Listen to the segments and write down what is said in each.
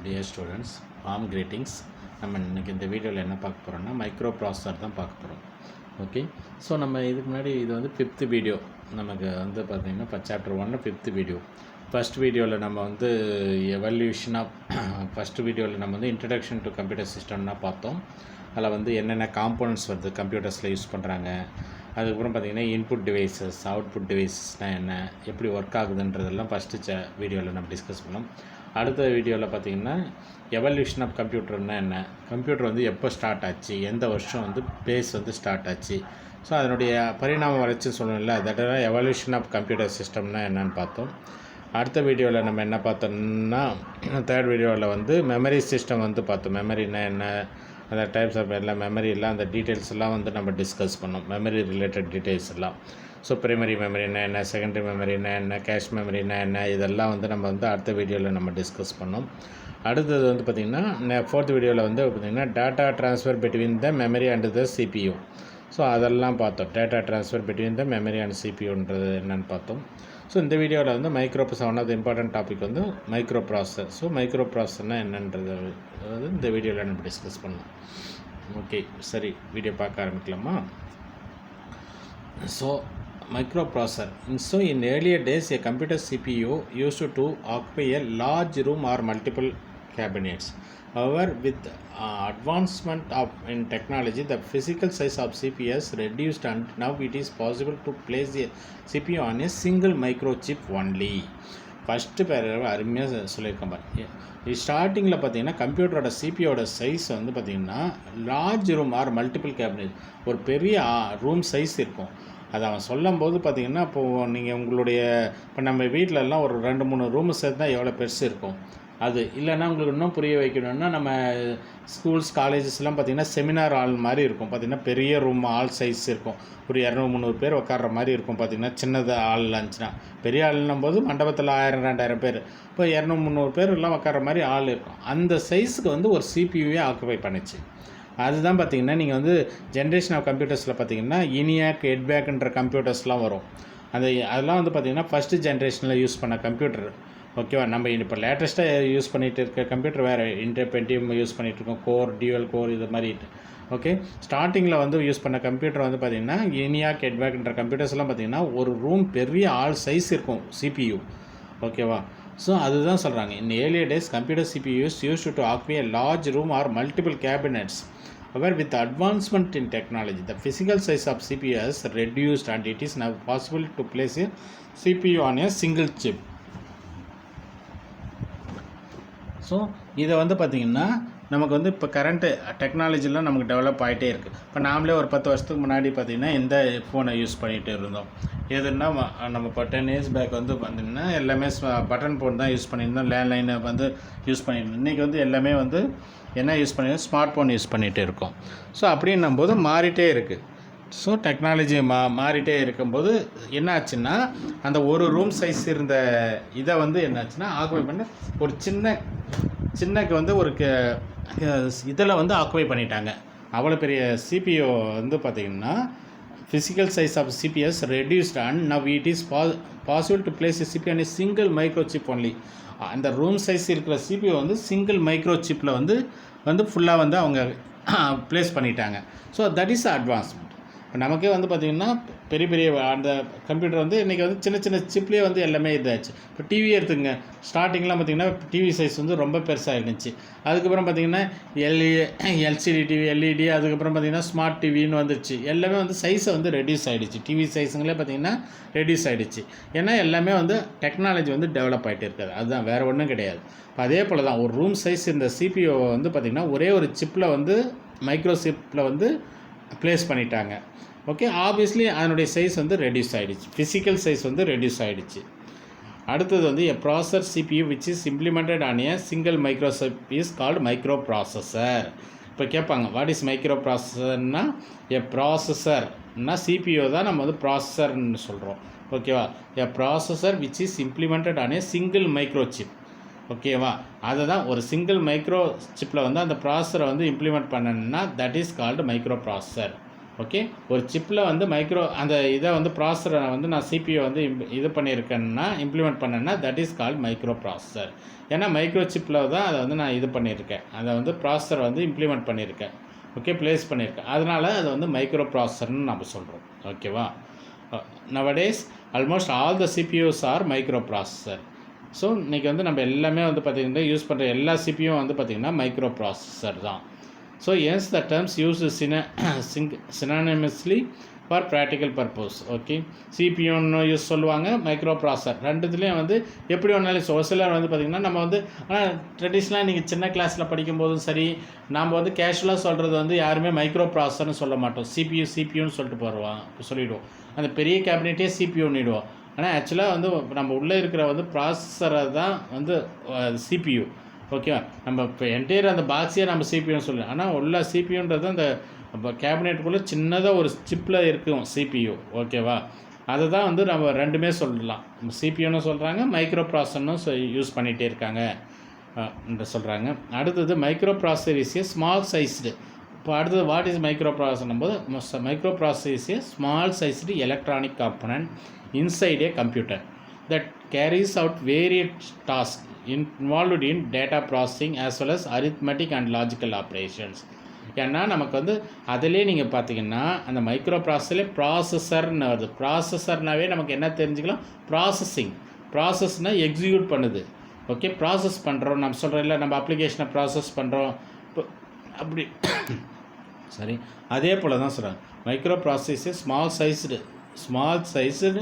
Dear students, warm greetings. நம்ம இன்றைக்கி இந்த வீடியோவில் என்ன பார்க்க போகிறோம்னா மைக்ரோ ப்ராசஸர் தான் பார்க்க போகிறோம். ஓகே, ஸோ நம்ம இதுக்கு முன்னாடி இது வந்து 5th வீடியோ. நமக்கு வந்து பார்த்திங்கன்னா இப்போ சாப்டர் 1 5th வீடியோ. ஃபஸ்ட் வீடியோவில் நம்ம வந்து எவல்யூஷன் ஆஃப் ஃபஸ்ட்டு வீடியோவில் நம்ம வந்து இன்ட்ரடக்ஷன் டு கம்ப்யூட்டர் சிஸ்டம்னா பார்த்தோம். அதில் வந்து என்னென்ன காம்போனன்ட்ஸ் வருது கம்ப்யூட்டர்ஸில் யூஸ் பண்ணுறாங்க. அதுக்கப்புறம் பார்த்திங்கன்னா இன்புட் டிவைசஸ், அவுட்புட் டிவைசஸ்னால் என்ன, எப்படி ஒர்க் ஆகுதுன்றதெல்லாம் ஃபஸ்ட்டு வீடியோவில் நம்ம டிஸ்கஸ் பண்ணோம். அடுத்த வீடியோவில் பார்த்திங்கன்னா எவல்யூஷன் ஆஃப் கம்ப்யூட்டர்னால் என்ன, கம்ப்யூட்டர் வந்து எப்போ ஸ்டார்ட் ஆச்சு, எந்த வருஷம் வந்து பேஸ் வந்து ஸ்டார்ட் ஆச்சு, ஸோ அதனுடைய பரிணாம வளர்ச்சி சொல்லணும்ல, அதோட எவல்யூஷன் ஆஃப் கம்ப்யூட்டர் சிஸ்டம்னால் என்னன்னு பார்த்தோம். அடுத்த வீடியோவில் நம்ம என்ன பார்த்தோம்னா தேர்ட் வீடியோவில் வந்து மெமரி சிஸ்டம் வந்து பார்த்தோம். மெமரினா என்ன, அந்த டைப்ஸ் ஆஃப் எல்லாம் மெமரிலாம் அந்த டீட்டெயில்ஸ் எல்லாம் வந்து நம்ம டிஸ்கஸ் பண்ணோம். மெமரி ரிலேட்டட் டீட்டெயில்ஸ் எல்லாம். ஸோ ப்ரைமரி மெமரினா என்ன, செகண்டரி மெமரினா என்ன, கேஷ் மெமரினா என்ன, இதெல்லாம் வந்து நம்ம வந்து அடுத்த வீடியோவில் நம்ம டிஸ்கஸ் பண்ணோம். அடுத்தது வந்து பார்த்திங்கன்னா 4th வீடியோவில் வந்து பார்த்திங்கன்னா data transfer between the memory and the CPU. So அதெல்லாம் பார்த்தோம். Data transfer between the memory and சிபியூன்றது என்னென்னு பார்த்தோம். ஸோ இந்த வீடியோவில் வந்து one of the important topic வந்து மைக்ரோ ப்ராசஸர். ஸோ மைக்ரோ ப்ராசஸர்னால் என்னன்றது வந்து இந்த வீடியோவில் நம்ம டிஸ்கஸ் பண்ணோம். ஓகே, சரி, வீடியோ பார்க்க ஆரம்பிக்கலாமா? So microprocessor. So in earlier days a computer CPU used to occupy a large room or multiple cabinets. However, with advancement in technology, the physical size of CPUs reduced and now it is possible to place the CPU on a single microchip only. First பேர் அருமையாக சொல்லியிருக்கேன் பாருங்க. ஸ்டார்டிங்கில் பார்த்தீங்கன்னா கம்ப்யூட்டரோட சிபியோட size வந்து பார்த்திங்கன்னா large room or multiple cabinet, ஒரு பெரிய ரூம் சைஸ் இருக்கும். அதை அவன் சொல்லும் போது பார்த்திங்கன்னா இப்போது நீங்கள் உங்களுடைய இப்போ நம்ம வீட்டிலலாம் ஒரு 2-3 ரூமு சேர்த்து தான் எவ்வளோ பெருசு இருக்கும். அது இல்லைன்னா உங்களுக்கு இன்னும் புரிய வைக்கணும்னா நம்ம ஸ்கூல்ஸ் காலேஜஸ்லாம் பார்த்திங்கன்னா செமினார் ஹால் மாதிரி இருக்கும். பார்த்திங்கன்னா பெரிய ரூம் ஹால் சைஸ் இருக்கும். ஒரு 200-300 பேர் உட்கார்ற மாதிரி இருக்கும். பார்த்திங்கன்னா சின்னதாக ஹால் இருந்துச்சுன்னா, பெரிய ஹால்னும் போது மண்டபத்தில் 1000-2000 பேர், இப்போ 200-300 பேர் எல்லாம் உட்கார்ற மாதிரி ஹால் இருக்கும். அந்த சைஸுக்கு வந்து ஒரு சிபியூவே ஆக்குபை பண்ணிச்சு. அதுதான் பார்த்திங்கன்னா நீங்கள் வந்து ஜென்ரேஷன் ஆஃப் கம்ப்யூட்டர்ஸில் பார்த்திங்கன்னா இனியாக், எட்பேக்ன்ற கம்ப்யூட்டர்ஸ்லாம் வரும். அதெல்லாம் வந்து பார்த்திங்கன்னா ஃபஸ்ட்டு ஜென்ரேஷனில் யூஸ் பண்ண கம்ப்யூட்டர். ஓகேவா? நம்ம இப்போ லேட்டஸ்ட்டாக யூஸ் பண்ணிகிட்டு இருக்க கம்ப்யூட்டர் வேறு, இன்டெல் பென்டியம் யூஸ் பண்ணிகிட்ருக்கோம், கோர், டியூவல் கோர், இது மாதிரி. ஓகே, ஸ்டார்டிங்கில் வந்து யூஸ் பண்ண கம்ப்யூட்டர் வந்து பார்த்திங்கன்னா இனியாக், எட்பேக்ன்ற கம்ப்யூட்டர்ஸ்லாம் பார்த்திங்கன்னா ஒரு ரூம் பெரிய ஆல் சைஸ் இருக்கும் சிபியூ. ஓகேவா? ஸோ அதுதான் சொல்கிறாங்க. In earlier days computer CPUs used to occupy a large room or multiple cabinets. However, with advancement in technology, the physical size of CPU has reduced and it is now possible to place a CPU on a single chip. So இதை வந்து பார்த்திங்கன்னா நமக்கு வந்து இப்போ current டெக்னாலஜிலாம் நமக்கு develop ஆகிட்டே இருக்குது. இப்போ நாமளே ஒரு 10 வருஷத்துக்கு முன்னாடி பார்த்திங்கன்னா எந்த ஃபோனை யூஸ் பண்ணிகிட்டு இருந்தோம். எதுன்னா நம்ம இப்போ 10 years பேக் வந்து பார்த்திங்கன்னா எல்லாமே பட்டன் ஃபோன் தான் யூஸ் பண்ணியிருந்தோம். லேண்ட்லைனை வந்து யூஸ் பண்ணியிருந்தோம். இன்றைக்கி வந்து எல்லாமே வந்து என்ன யூஸ் பண்ணியிருந்தோம், ஸ்மார்ட் ஃபோன் யூஸ் பண்ணிகிட்டு இருக்கோம். ஸோ அப்படின்னும் போது மாறிட்டே இருக்குது. ஸோ டெக்னாலஜி மாறிட்டே இருக்கும்போது என்ன ஆச்சுன்னா அந்த ஒரு ரூம் சைஸ் இருந்த இதை வந்து என்னாச்சுன்னா ஆக்குபை பண்ணி ஒரு சின்னக்கு வந்து ஒரு இதில் வந்து ஆக்குபை பண்ணிட்டாங்க. அவ்வளோ பெரிய சிபிஓ வந்து பார்த்திங்கன்னா physical size of CPUs reduced and now it is possible to place a CPU on a single microchip only. அந்த ரூம் சைஸ் இருக்கிற சிபியூ வந்து சிங்கிள் மைக்ரோ சிப்பில் வந்து ஃபுல்லாக வந்து அவங்க ப்ளேஸ் பண்ணிட்டாங்க. So that is advancement. இப்போ நமக்கே வந்து பார்த்திங்கன்னா பெரிய அந்த கம்ப்யூட்டர் வந்து இன்றைக்கி வந்து சின்ன சிப்லேயே வந்து எல்லாமே இதாச்சு. இப்போ டிவி எடுத்துங்க, ஸ்டார்டிங்லாம் பார்த்திங்கன்னா டிவி சைஸ் வந்து ரொம்ப பெருசாக இருந்துச்சு. அதுக்கப்புறம் பார்த்திங்கன்னா எல்சிடி டிவி, எல்இடி, அதுக்கப்புறம் பார்த்திங்கன்னா ஸ்மார்ட் டிவின்னு வந்துடுச்சு. எல்லாமே வந்து சைஸை வந்து ரெடியூஸ் ஆகிடுச்சு. டிவி சைஸுங்களே பார்த்திங்கன்னா ரெடியூஸ் ஆகிடுச்சு. ஏன்னா எல்லாமே வந்து டெக்னாலஜி வந்து டெவலப் ஆகிட்டே இருக்காது. அதுதான், வேறு ஒன்றும் கிடையாது. இப்போ அதே போல் தான் ஒரு ரூம் சைஸ் இந்த சிபிஓ வந்து பார்த்திங்கன்னா ஒரே ஒரு சிப்பில் வந்து மைக்ரோ சிப்பில் வந்து ப்ளேஸ் பண்ணிட்டாங்க. ஓகே, ஆப்வியஸ்லி அதனுடைய சைஸ் வந்து ரெடியூஸ் ஆகிடுச்சு. ஃபிசிக்கல் சைஸ் வந்து ரெடியூஸ் ஆகிடுச்சு. அடுத்தது வந்து a processor CPU which is implemented on a single micro chip is called microprocessor. இப்போ கேட்பாங்க, வாட் இஸ் மைக்ரோ ப்ராசஸர்னா, எ ப்ராசஸர்னா சிபியூ தான் நம்ம வந்து ப்ராசஸர்னு சொல்கிறோம். ஓகேவா? A processor which is implemented on a single micro chip. ஓகேவா? அதை தான் ஒரு சிங்கிள் மைக்ரோ சிப்பில் வந்து அந்த ப்ராசஸரை வந்து இம்ப்ளிமெண்ட் பண்ணணுன்னா that is called microprocessor. Okay, ஒரு சிப்பில் வந்து அந்த இதை வந்து ப்ராசஸரை வந்து நான் சிபியூ வந்து இது பண்ணியிருக்கேன்னா இம்ப்ளிமெண்ட் பண்ணேன்னா that is called micro processor. ஏன்னா மைக்ரோ சிப்பில் தான் அதை வந்து நான் இது பண்ணியிருக்கேன், அதை வந்து ப்ராசஸரை வந்து இம்ப்ளிமெண்ட் பண்ணியிருக்கேன். ஓகே, ப்ளேஸ் பண்ணியிருக்கேன். அதனால் அதை வந்து மைக்ரோ ப்ராசஸர்னு நம்ம சொல்கிறோம். ஓகேவா? Nowadays almost all the CPUs are microprocessor. So இன்றைக்கி வந்து நம்ம எல்லாமே வந்து பார்த்திங்கன்னா யூஸ் பண்ணுற எல்லா சிபியும் வந்து பார்த்திங்கன்னா மைக்ரோ ப்ராசஸர் தான். So as the terms use synonymously for practical purpose. Okay, சிபியூன்னு யூஸ் சொல்லுவாங்க, மைக்ரோ ப்ராசஸர் ரெண்டுத்துலேயும் வந்து எப்படி ஒன்றாலும் ஒரு சிலர் வந்து பார்த்திங்கன்னா நம்ம வந்து ஆனால் ட்ரெடிஷ்னலாக நீங்கள் சின்ன கிளாஸில் படிக்கும்போதும் சரி நாம் வந்து கேஷுவலாக சொல்கிறது வந்து யாருமே மைக்ரோ ப்ராசஸர்னு சொல்ல மாட்டோம், சிபியூன்னு சொல்லிட்டு சொல்லிவிடுவோம். அந்த பெரிய கேபினெட்டே சிபியூன்னிடுவோம். ஆனால் ஆக்சுவலாக வந்து நம்ம உள்ளே இருக்கிற வந்து ப்ராசஸரை தான் வந்து சிபியூ. ஓகேவா? நம்ம இப்போ என்டையர் அந்த பாக்ஸையே நம்ம சிபியூன்னு சொல்லலாம். ஆனால் உள்ள சிபியூன்றது அந்த கேபினெட்டுக்குள்ளே சின்னதாக ஒரு சிப்பில் இருக்கும் சிபியூ. ஓகேவா? அதை தான் வந்து நம்ம ரெண்டுமே சொல்லலாம், சிபியூன்னு சொல்கிறாங்க, மைக்ரோ ப்ராசஸர்னும் யூஸ் பண்ணிகிட்டே இருக்காங்க என்று சொல்கிறாங்க. அடுத்தது micro processor is a small sized. இப்போ அடுத்தது வாட் இஸ் மைக்ரோ ப்ராசஸர்னும் போது micro processor is a small sized electronic component inside a computer that carries out various tasks involved in data processing as well as arithmetic and logical operations. ஏன்னா நமக்கு வந்து அதிலே நீங்கள் பார்த்தீங்கன்னா அந்த மைக்ரோ ப்ராசஸர்லேயே ப்ராசஸர்னு வருது. ப்ராசஸர்னாவே நமக்கு என்ன தெரிஞ்சுக்கலாம், ப்ராசஸ்னால் எக்ஸிக்யூட் பண்ணுது. ஓகே, ப்ராசஸ் பண்ணுறோம் நம்ம சொல்கிறோம் இல்லை, நம்ம அப்ளிகேஷனை ப்ராசஸ் பண்ணுறோம் இப்போ அப்படி சரி, அதே போல் தான் சொல்கிறாங்க microprocessor small sized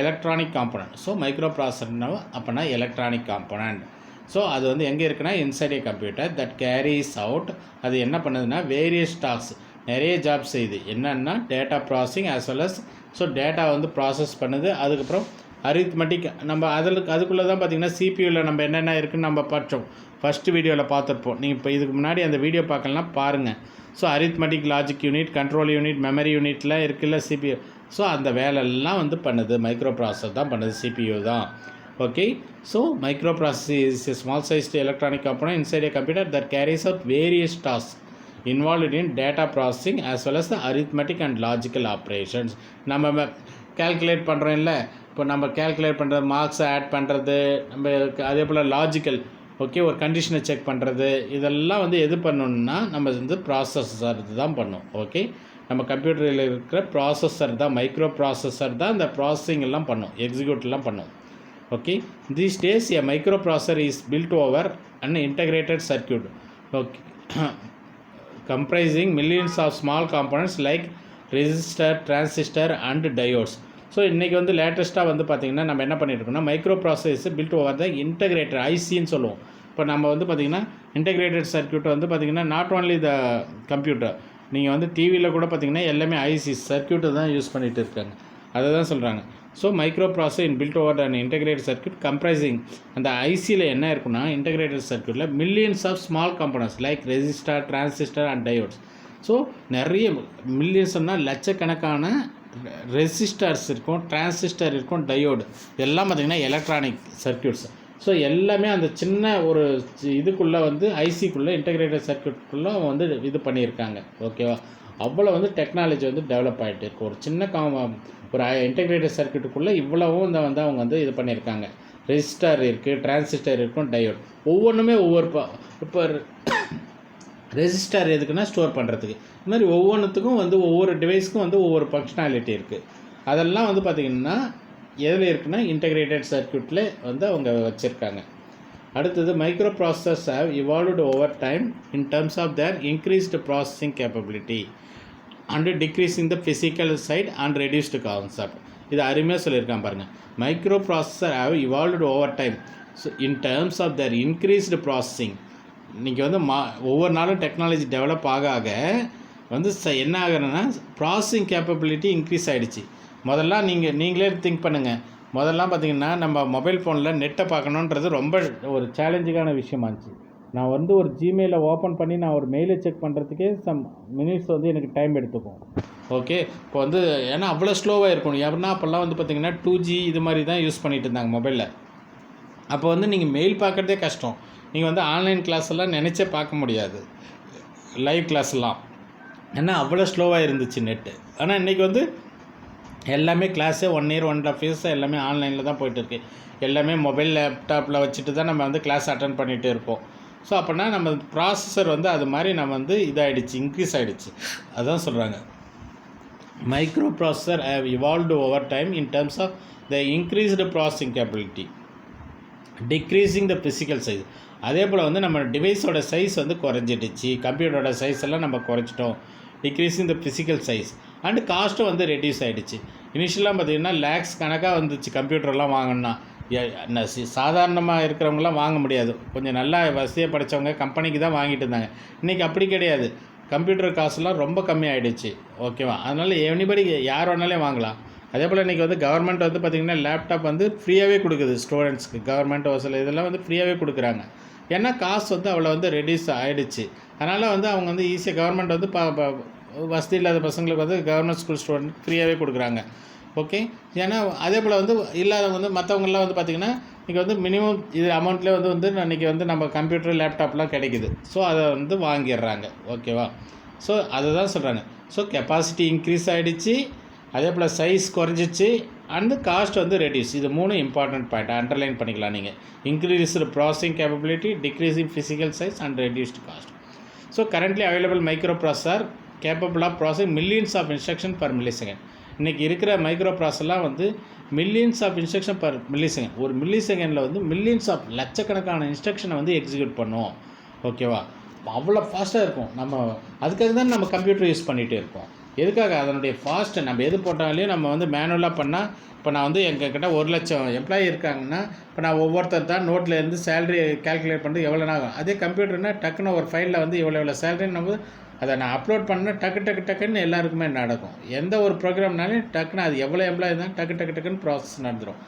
electronic component. So micro ப்ராசஸர்னா அப்போனா எலக்ட்ரானிக் காம்பனண்ட். ஸோ அது வந்து எங்கே இருக்குன்னா inside a computer that carries out. அது என்ன பண்ணுதுன்னா வேரியஸ் டாஸ்க், நிறைய ஜாப் செய்யுது. என்னென்னா data processing as well as so data வந்து ப்ராசஸ் பண்ணுது. அதுக்கப்புறம் அரித்மெட்டிக் நம்ம அதுக்குள்ளே தான் பார்த்திங்கன்னா சிபியூவில் நம்ம என்னென்ன இருக்குதுன்னு நம்ம படித்தோம், ஃபஸ்ட்டு வீடியோவில் பார்த்துருப்போம். நீங்கள் இப்போ இதுக்கு முன்னாடி அந்த வீடியோ பார்க்கலாம் பாருங்கள். So arithmetic, logic unit, control unit, memory யூனிட்லாம் இருக்குல்ல சிபியூ. ஸோ அந்த வேலையெல்லாம் வந்து பண்ணுது மைக்ரோ ப்ராசஸர் தான் பண்ணுது, சிபியூ தான். Okay, so microprocessor is a small sized electronic component inside a computer that carries out various task involved in data processing as well as the arithmetic and logical operations. நம்ம calculate பண்ணுறோம் இல்லை, இப்போ நம்ம calculate பண்ணுறது, மார்க்ஸை add பண்ணுறது, நம்ம அதே போல் logical, okay, ஒரு கண்டிஷனை செக் பண்ணுறது, இதெல்லாம் வந்து எது பண்ணணுன்னா நம்ம வந்து ப்ராசஸர் தான் பண்ணும். ஓகே, நம்ம கம்ப்யூட்டரில் இருக்கிற ப்ராசஸர் தான், மைக்ரோ ப்ராசஸர் தான் இந்த ப்ராசஸிங் எல்லாம் பண்ணும், எக்ஸிக்யூட்லாம் பண்ணும். Okay, these days a micro processor is built over an integrated circuit. Okay, comprising millions of small components like resistor, transistor and diodes. So இன்றைக்கி வந்து லேட்டஸ்ட்டாக வந்து பார்த்திங்கன்னா நம்ம என்ன பண்ணியிருக்கோம்னா microprocessor built over the integrated ஐசின்னு சொல்லுவோம். இப்போ நம்ம வந்து பார்த்திங்கன்னா இன்டகிரேட்டட் சர்க்யூட் வந்து பார்த்திங்கன்னா நாட் ஓன்லி த கம்ப்யூட்டர், நீங்கள் வந்து டிவியில் கூட பார்த்திங்கன்னா எல்லாமே ஐசி சர்க்யூட்டை தான் யூஸ் பண்ணிகிட்டு இருக்காங்க, அதை தான் சொல்கிறாங்க. So microprocessor in built over and integrated circuit comprising, அந்த ஐசியில் என்ன இருக்குன்னா இன்டகிரேட்டட் சர்க்யூட்டில் millions of small components like resistor, transistor and diodes. So நிறைய மில்லியன்ஸ்னால் லட்சக்கணக்கான ரெசிஸ்டர்ஸ் இருக்கும், டிரான்சிஸ்டர் இருக்கும், டயோடு, எல்லாம் பார்த்திங்கன்னா எலக்ட்ரானிக் சர்க்யூட்ஸ். ஸோ எல்லாமே அந்த சின்ன ஒரு இதுக்குள்ளே வந்து ஐசிக்குள்ளே இன்டகிரேட்டட் சர்க்யூட்டுக்குள்ளே வந்து இது பண்ணியிருக்காங்க. ஓகேவா? அவ்வளோ வந்து டெக்னாலஜி வந்து டெவலப் ஆகிட்டு இருக்குது. ஒரு சின்ன ஒரு இன்டகிரேட்டட் சர்க்யூட்டுக்குள்ளே இவ்வளவும் தான் வந்து அவங்க வந்து இது பண்ணியிருக்காங்க. ரெசிஸ்டர் இருக்குது, டிரான்சிஸ்டர் இருக்கும், டயோட், ஒவ்வொன்றுமே ஒவ்வொரு இப்போ ரெசிஸ்டர் எதுக்குன்னா ஸ்டோர் பண்ணுறதுக்கு. இது மாதிரி ஒவ்வொன்றுத்துக்கும் வந்து ஒவ்வொரு டிவைஸ்க்கும் வந்து ஒவ்வொரு ஃபங்க்ஷனாலிட்டி இருக்குது. அதெல்லாம் வந்து பார்த்திங்கன்னா எதில் இருக்குன்னா இன்டகிரேட்டட் சர்க்யூட்டில் வந்து அவங்க வச்சுருக்காங்க. அடுத்தது microprocessors have evolved over time in terms of their increased processing capability and decreasing the physical side and reduced concept. இது அருமையாக சொல்லியிருக்கான் பாருங்கள். Microprocessor have evolved over time so in terms of their increased processing. இன்றைக்கி வந்து ஒவ்வொரு நாளும் technology develop ஆக வந்து என்ன ஆகுறதுன்னா ப்ராசஸிங் கேப்பபிலிட்டி இன்க்ரீஸ் ஆகிடுச்சு. முதல்லாம் நீங்களே திங்க் பண்ணுங்கள், முதல்லாம் பார்த்திங்கன்னா நம்ம மொபைல் ஃபோனில் நெட்டை பார்க்கணுன்றது ரொம்ப ஒரு சேலஞ்சிங்கான விஷயமா இருந்துச்சு. நான் வந்து ஒரு ஜிமெயிலை ஓப்பன் பண்ணி நான் ஒரு மெயிலை செக் பண்ணுறதுக்கே சம் மினிட்ஸ் வந்து எனக்கு டைம் எடுத்துக்கும். ஓகே, இப்போ வந்து ஏன்னா அவ்வளோ ஸ்லோவாக இருக்கும். எப்படின்னா அப்போல்லாம் வந்து பார்த்திங்கன்னா 2G இது மாதிரி தான் யூஸ் பண்ணிகிட்டு இருந்தாங்க மொபைலில். அப்போ வந்து நீங்கள் மெயில் பார்க்குறதே கஷ்டம். நீங்கள் வந்து ஆன்லைன் கிளாஸ் எல்லாம் நினச்சே பார்க்க முடியாது, லைவ் கிளாஸ்லாம். ஏன்னா அவ்வளோ ஸ்லோவாக இருந்துச்சு நெட்டு. ஆனால் இன்றைக்கி வந்து எல்லாமே கிளாஸே 1 இயர் 1.5 இயர்ஸ் எல்லாமே ஆன்லைனில் தான் போயிட்டுருக்கு. எல்லாமே மொபைல் லேப்டாப்பில் வச்சுட்டு தான் நம்ம வந்து கிளாஸ் அட்டன் பண்ணிகிட்டு இருப்போம். ஸோ அப்போனா நம்ம ப்ராசஸர் வந்து அது மாதிரி நம்ம வந்து இதாகிடுச்சு, இன்க்ரீஸ் ஆகிடுச்சு. அதுதான் சொல்கிறாங்க, microprocessor have evolved over time in terms of the increased processing capability decreasing the physical size. அதே போல் வந்து நம்ம டிவைஸோட சைஸ் வந்து குறைஞ்சிடுச்சு, கம்ப்யூட்டரோட சைஸ் எல்லாம் நம்ம குறைச்சிட்டோம். Decreasing the physical size and காஸ்ட்டும் வந்து ரெடியூஸ் ஆகிடுச்சு. இனிஷியலாக பார்த்திங்கன்னா லேக்ஸ் கணக்காக வந்துச்சு கம்ப்யூட்டர்லாம் வாங்கினா. சாதாரணமாக இருக்கிறவங்களாம் வாங்க முடியாது, கொஞ்சம் நல்லா வசதியாக படித்தவங்க கம்பெனிக்கு தான் வாங்கிட்டு இருந்தாங்க. இன்றைக்கி அப்படி கிடையாது, கம்ப்யூட்டர் காசுலாம் ரொம்ப கம்மியாகிடுச்சு. ஓகேவா? அதனால் எனிபடி யார் வேணாலும் வாங்கலாம். அதே போல் இன்றைக்கி வந்து கவர்மெண்ட் வந்து பார்த்திங்கன்னா லேப்டாப் வந்து ஃப்ரீயாகவே கொடுக்குது ஸ்டூடெண்ட்ஸ்க்கு. கவர்மெண்ட் சில இதெல்லாம் வந்து ஃப்ரீயாகவே கொடுக்குறாங்க. ஏன்னா காசு வந்து அவ்வளோ வந்து ரெடியூஸ் ஆகிடுச்சு. அதனால் வந்து அவங்க வந்து ஈஸியாக கவர்மெண்ட் வந்து வசதி இல்லாத பசங்களுக்கு வந்து கவர்மெண்ட் ஸ்கூல் ஸ்டூடெண்ட் ஃப்ரீயாகவே கொடுக்குறாங்க. ஓகே, ஏன்னா அதே போல் வந்து இல்லாதவங்க வந்து மற்றவங்களாம் வந்து பார்த்திங்கன்னா இன்றைக்கி வந்து மினிமம் இது அமௌண்ட்லேயே வந்து இன்றைக்கி வந்து நம்ம கம்ப்யூட்டர் லேப்டாப்லாம் கிடைக்குது. ஸோ அதை வந்து வாங்கிடுறாங்க. ஓகேவா? ஸோ அதை தான் சொல்கிறாங்க. ஸோ கெப்பாசிட்டி இன்க்ரீஸ் ஆகிடுச்சு, அதே போல் சைஸ் குறைஞ்சிச்சு, அண்டு காஸ்ட் வந்து ரெடியூஸ். இது 3 இம்பார்ட்டன்ட் பாயிண்ட் அண்டர்லைன் பண்ணிக்கலாம் நீங்கள். Increased processing capability, decreasing physical size and reduced cost. So currently available microprocessor capable of processing millions of instruction per millisecond. இன்றைக்கி இருக்கிற மைக்ரோ ப்ராசஸர்லாம் வந்து millions of instruction per millisecond. ஒரு மில்லிசெகண்டில் வந்து millions of லட்சக்கணக்கான இன்ஸ்ட்ரக்ஷனை வந்து எக்ஸிக்யூட் பண்ணுவோம். ஓகேவா? அவ்வளோ ஃபாஸ்ட்டாக இருக்கும். நம்ம அதுக்காக தான் நம்ம கம்ப்யூட்டர் யூஸ் பண்ணிகிட்டே இருக்கோம். எதுக்காக? அதனுடைய ஃபாஸ்ட்டு நம்ம எது போட்டாலையும் நம்ம வந்து மேனுவலாக பண்ணால், இப்போ நான் வந்து எங்ககிட்ட 1,00,000 எம்ப்ளாயி இருக்காங்கன்னா, இப்போ நான் ஒவ்வொருத்தர் தான் நோட்டில் இருந்து சேலரி கால்குலேட் பண்ணுறது எவ்வளோ ஆகும். அதே கம்ப்யூட்டர்னால் டக்குன்னு ஒரு ஃபைலில் வந்து இவ்வளோ சேலரின்னு நம்ம அதை நான் அப்லோட் பண்ணால் டக்குன்னு எல்லாருக்குமே நடக்கும். எந்த ஒரு ப்ரோக்ராம்னாலும் டக்குன்னு அது எவ்வளோ எம்ப்ளாயி இருந்தாலும் டக்குன்னு ப்ராசஸ் நடந்துடும்.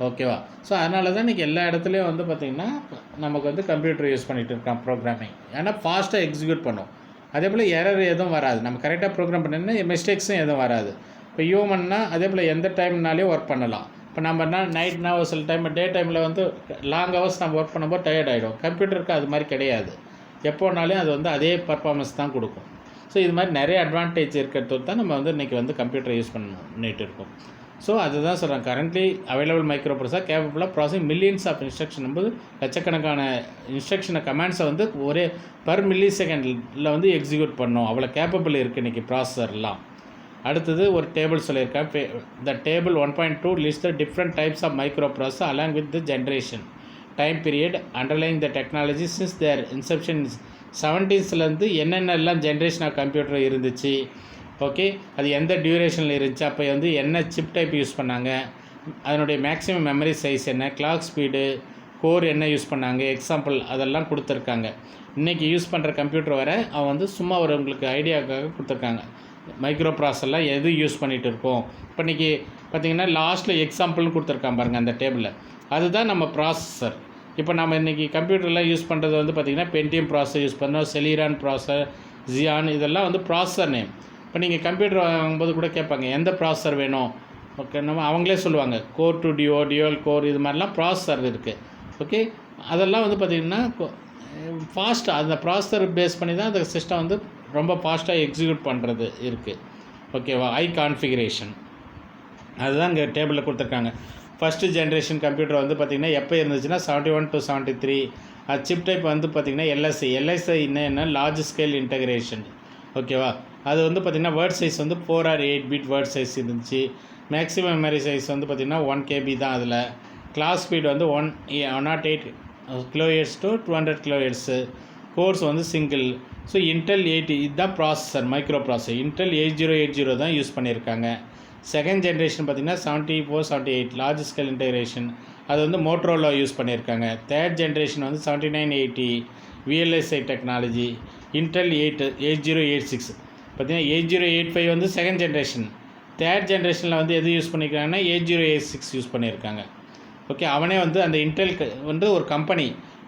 ஓகேவா? ஸோ அதனால தான் இன்றைக்கி எல்லா இடத்துலையும் வந்து பார்த்திங்கன்னா நமக்கு வந்து கம்ப்யூட்டர் யூஸ் பண்ணிகிட்டு இருக்கான் ப்ரோக்ராமிங். ஏன்னா ஃபாஸ்ட்டாக எக்ஸிக்யூட் பண்ணும். அதே போல் எரர் எதுவும் வராது. நம்ம கரெக்டாக ப்ரோக்ராம் பண்ணினா மிஸ்டேக்ஸும் எதுவும் வராது. இப்போ ஹியூமன்னா அதே போல் எந்த டைம்னாலேயும் ஒர்க் பண்ணலாம். இப்போ நம்மனா நைட்னா ஒரு சில டைம் டே டைமில் வந்து லாங் ஹவர்ஸ் நம்ம ஒர்க் பண்ணும்போது டயர்ட் ஆகிடும். கம்ப்யூட்டருக்கு அது மாதிரி கிடையாது. எப்போனாலும் அது வந்து அதே பர்ஃபார்மன்ஸ் தான் கொடுக்கும். ஸோ இது மாதிரி நிறைய அட்வான்டேஜ் இருக்கிறது தான் நம்ம வந்து இன்றைக்கி வந்து கம்ப்யூட்டரை யூஸ் பண்ணிட்டு இருக்கோம். ஸோ அதுதான் சொல்கிறேன், currently available microprocessor capable of processing millions of instruction என்பது லட்சக்கணக்கான இன்ஸ்ட்ரக்ஷனை கமாண்ட்ஸை வந்து ஒரே பர் மில்லி செகண்டில் வந்து எக்ஸிக்யூட் பண்ணோம். அவ்வளோ கேப்பபிள் இருக்குது இன்றைக்கி ப்ராசஸர்லாம். அடுத்தது ஒரு டேபிள் சொல்லியிருக்கேன். The table 1.2 list the different types of microprocessor along with the generation time period underlying the technology since their inception 70sலேருந்து என்னென்னலாம் ஜென்ரேஷன் ஆஃப் கம்ப்யூட்டர் இருந்துச்சு. ஓகே, அது எந்த டியூரேஷனில் இருந்துச்சு, அப்போ வந்து என்ன சிப் டைப் யூஸ் பண்ணாங்க, அதனுடைய மேக்ஸிமம் மெமரி சைஸ் என்ன, கிளாக் ஸ்பீடு, கோர் என்ன யூஸ் பண்ணாங்க, எக்ஸாம்பிள் அதெல்லாம் கொடுத்துருக்காங்க. இன்றைக்கி யூஸ் பண்ணுற கம்ப்யூட்டர் வர அவன் வந்து சும்மா ஒரு உங்களுக்கு ஐடியாவுக்காக கொடுத்துருக்காங்க. மைக்ரோ ப்ராசஸர்லாம் எது யூஸ் பண்ணிகிட்டு இருக்கோம். இப்போ இன்றைக்கி பார்த்திங்கன்னா லாஸ்ட்டில் எக்ஸாம்பிள்னு கொடுத்துருக்கான் பாருங்கள் அந்த டேபிளில், அதுதான் நம்ம ப்ராசஸர். இப்போ நம்ம இன்றைக்கி கம்ப்யூட்டரில் யூஸ் பண்ணுறது வந்து பார்த்திங்கன்னா பென்டியம் ப்ராசஸர் யூஸ் பண்ணோம், செலீரான் ப்ராசஸர், ஜியான், இதெல்லாம் வந்து ப்ராசஸர் நேம். இப்போ நீங்கள் கம்ப்யூட்டர் வாங்கும்போது கூட கேட்பாங்க எந்த ப்ராசஸர் வேணும். ஓகே, நம்ம அவங்களே சொல்லுவாங்க கோர் டு டியூவல் கோர், இது மாதிரிலாம் ப்ராசஸர் இருக்குது. ஓகே, அதெல்லாம் வந்து பார்த்திங்கன்னா ஃபாஸ்ட்டாக அந்த ப்ராசஸர் பேஸ் பண்ணி தான் அந்த சிஸ்டம் வந்து ரொம்ப ஃபாஸ்ட்டாக எக்ஸிக்யூட் பண்ணுறது இருக்குது. ஓகேவா? ஹை கான்ஃபிகரேஷன் அதுதான் இங்கே டேபிளில் கொடுத்துருக்காங்க. ஃபஸ்ட்டு ஜென்ரேஷன் கம்ப்யூட்டர் வந்து பார்த்திங்கன்னா எப்போ இருந்துச்சுன்னா 71 to 73. அது சிப் டைப் வந்து பார்த்திங்கன்னா எல்எஸ்ஐ என்ன லார்ஜ் ஸ்கேல் இன்டகிரேஷன். ஓகேவா? அது வந்து பார்த்திங்கன்னா வேர்ட் சைஸ் வந்து 4 or 8 பிட் வேர்ட் சைஸ் இருந்துச்சு. மேக்ஸிமம் மெமரி சைஸ் வந்து பார்த்திங்கன்னா 1 KB தான். அதில் கிளாக் ஸ்பீட் வந்து 108 kHz to 200 kHz. கோர்ஸ் வந்து சிங்கிள். ஸோ இன்டெல் 80 இதுதான் ப்ராசஸர், மைக்ரோ ப்ராசஸர். இன்டெல் 8080 தான் யூஸ் பண்ணியிருக்காங்க. செகண்ட் ஜென்ரேஷன் பார்த்திங்கன்னா 74 78 லார்ஜ் ஸ்கேல் இன்டகிரேஷன், அது வந்து மோட்ரோலா யூஸ் பண்ணியிருக்காங்க. தேர்ட் ஜென்ரேஷன் வந்து 7980 VLSI டெக்னாலஜி. இன்டெல் 8086 பார்த்திங்கன்னா 8085 வந்து செகண்ட் ஜென்ரேஷன். தேர்ட் ஜென்ரேஷனில் வந்து எது யூஸ் பண்ணியிருக்காங்கன்னா 8086 யூஸ் பண்ணியிருக்காங்க. ஓகே, அவனே வந்து அந்த இன்டெல் வந்து ஒரு கம்பெனி,